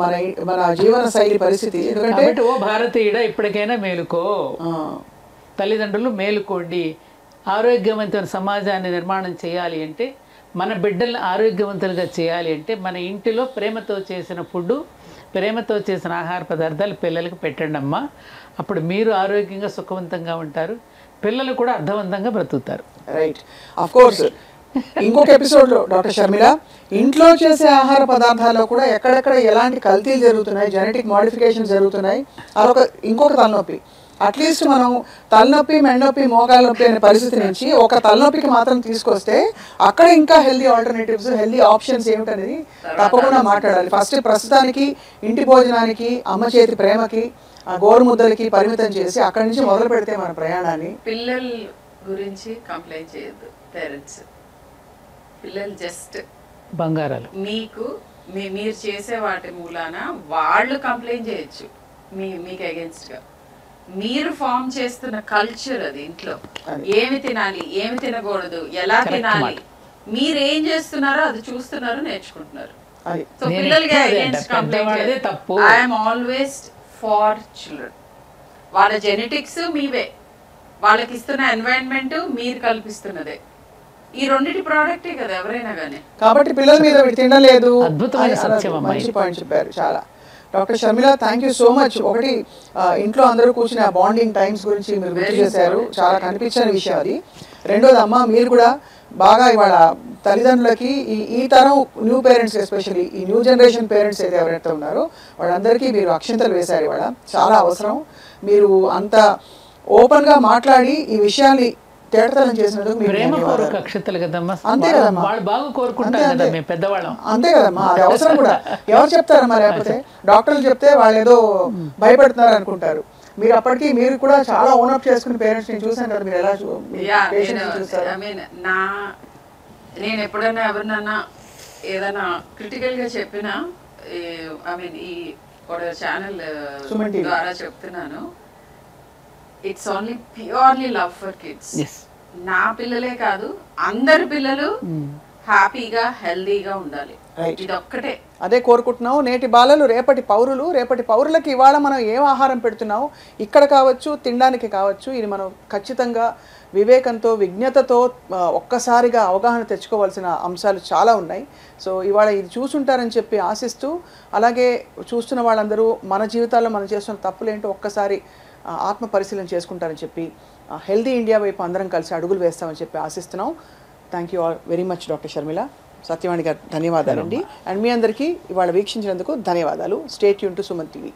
మన జీవన శైలి పరిస్థితి. ఎందుకంటే ఓ భారతీయుడ ఇప్పటికైనా మేలుకో, తల్లిదండ్రులు మేలుకోండి. ఆరోగ్యవంతమైన సమాజాన్ని నిర్మాణం చేయాలి అంటే, మన బిడ్డల్ని ఆరోగ్యవంతులుగా చేయాలి అంటే, మన ఇంటిలో ప్రేమతో చేసిన ఫుడ్, ప్రేమతో చేసిన ఆహార పదార్థాలు పిల్లలకు పెట్టండి అమ్మా. అప్పుడు మీరు ఆరోగ్యంగా సుఖవంతంగా ఉంటారు, పిల్లలు కూడా అర్థవంతంగా బ్రతుకుతారు. రైట్. ఆఫ్ కోర్స్ ఇంకొక ఎపిసోడ్లో డాక్టర్ షర్మిల, ఇంట్లో చేసే ఆహార పదార్థాల్లో కూడా ఎక్కడెక్కడ ఎలాంటి కల్తీలు జరుగుతున్నాయి, జెనెటిక్ మోడిఫికేషన్ జరుగుతున్నాయి, అదొక ఇంకొక తలనొప్పి. అట్లీస్ట్ మనం తలనొప్పి, మెండొప్పి, మోకాల నొప్పి అనే పరిస్థితి నుంచి ఒక తలనొప్పికి మాత్రం తీసుకొస్తే అక్కడ ఇంకా హెల్దీ ఆల్టర్నేటివ్స్, హెల్దీ ఆప్షన్స్ ఏమిటనేది తప్పకుండా మాట్లాడాలి. ఫస్ట్ ప్రస్తుతానికి ఇంటి భోజనానికి, అమ్మ చేతి ప్రేమకి, గోరుముద్దలకి పరిమితం చేసి అక్కడి నుంచి మొదలు పెడితే మన ప్రయాణాన్ని. పిల్లల గురించి కంప్లైంట్ చేయొద్దు పేరెంట్స్. పిల్లలు జస్ట్ బంగారాలు. మీరు చేసే వాటి మూలాన వాళ్ళు కంప్లైంట్ చేయొచ్చు మీకు అగేన్స్ట్ గా. మీరు ఫామ్ చేస్తున్న కల్చర్ అది ఇంట్లో ఏమి తినాలి ఏమి తినకూడదు ఎలా తినాలి మీరు ఏం చేస్తున్నారో అది చూస్తున్నారు నేర్చుకుంటున్నారు సో పిల్లలకి against complaint I'm always for children వాళ్ళ జెనెటిక్స్ మీవే వాళ్ళకి ఇస్తున్న ఎన్వైరన్మెంట్ మీరు కల్పిస్తున్నదే ఈ రెండింటి ప్రోడక్టే కదా ఎవరైనా కానీ కాబట్టి పిల్లల మీద తినడం లేదు అద్భుతమైన సత్యం మంచి పాయింట్ చెప్పారు చాలా doctor Sharmila thank you so much ఒకటి ఇంట్లో అందరూ కూర్చుని ఆ బాండింగ్ టైమ్స్ గురించి మీరు గుర్తు చేశారు చాలా కనిపించని విషయం అది రెండోది అమ్మ మీరు కూడా బాగా ఇవాళ తల్లిదండ్రులకి ఈ తరం న్యూ పేరెంట్స్ ఎస్పెషల్లీ ఈ న్యూ జనరేషన్ పేరెంట్స్ అయితే ఎవరైతే ఉన్నారో వాళ్ళందరికీ మీరు అక్షింతలు వేశారు ఇవాళ చాలా అవసరం మీరు అంత ఓపెన్గా మాట్లాడి ఈ విషయాన్ని తేటతలం చేసినందుకు అక్షతలు కదమ్మా అంతే కదమ్మా వాళ్ళు బాగా కోరుకుంటారు కదా మేము పెద్దవాళ్ళం అంతే కదమ్మా అది అవసరం కూడా ఎవరు చెప్తారమ్మా లేకపోతే డాక్టర్లు చెప్తే వాళ్ళు ఏదో భయపడుతున్నారు అనుకుంటారు మీరు అప్పటికి మీరు కూడా చాలా ఓనప్ చేసుకుని పేరెంట్స్ ని చూసాను కదా మీరు ఎలా చూస్తారు నేను ఎప్పుడైనా ఎవరినైనా ఏదైనా క్రిటికల్ గా చెప్పినా ఐ మీన్ ఈ ఛానల్ ద్వారా చెప్తున్నాను it's only purely love for kids నా పిల్లలే కాదు అందరి పిల్లలు హ్యాపీగా హెల్దీగా ఉండాలి ఇది ఒక్కటే అదే కోరుకుంటున్నాం నేటి బాలలు రేపటి పౌరులు రేపటి పౌరులకి ఇవాళ మనం ఏం ఆహారం పెడుతున్నాం ఇక్కడ కావచ్చు తినడానికి కావచ్చు ఇది మనం ఖచ్చితంగా వివేకంతో విజ్ఞతతో ఒక్కసారిగా అవగాహన తెచ్చుకోవాల్సిన అంశాలు చాలా ఉన్నాయి సో ఇవాళ ఇది చూసుంటారని చెప్పి ఆశిస్తూ అలాగే చూస్తున్న వాళ్ళందరూ మన జీవితాల్లో మనం చేస్తున్న తప్పులేంటో ఒక్కసారి ఆత్మ పరిశీలన చేసుకుంటారని చెప్పి హెల్దీ ఇండియా వైపు అందరం కలిసి అడుగులు వేస్తామని చెప్పి ఆశిస్తున్నాం thank you all very much doctor Sharmila Satyavani గారు ధన్యవాదాలండి అండ్ మీ అందరికీ ఇవాళ వీక్షించినందుకు ధన్యవాదాలు stay tune to Suman TV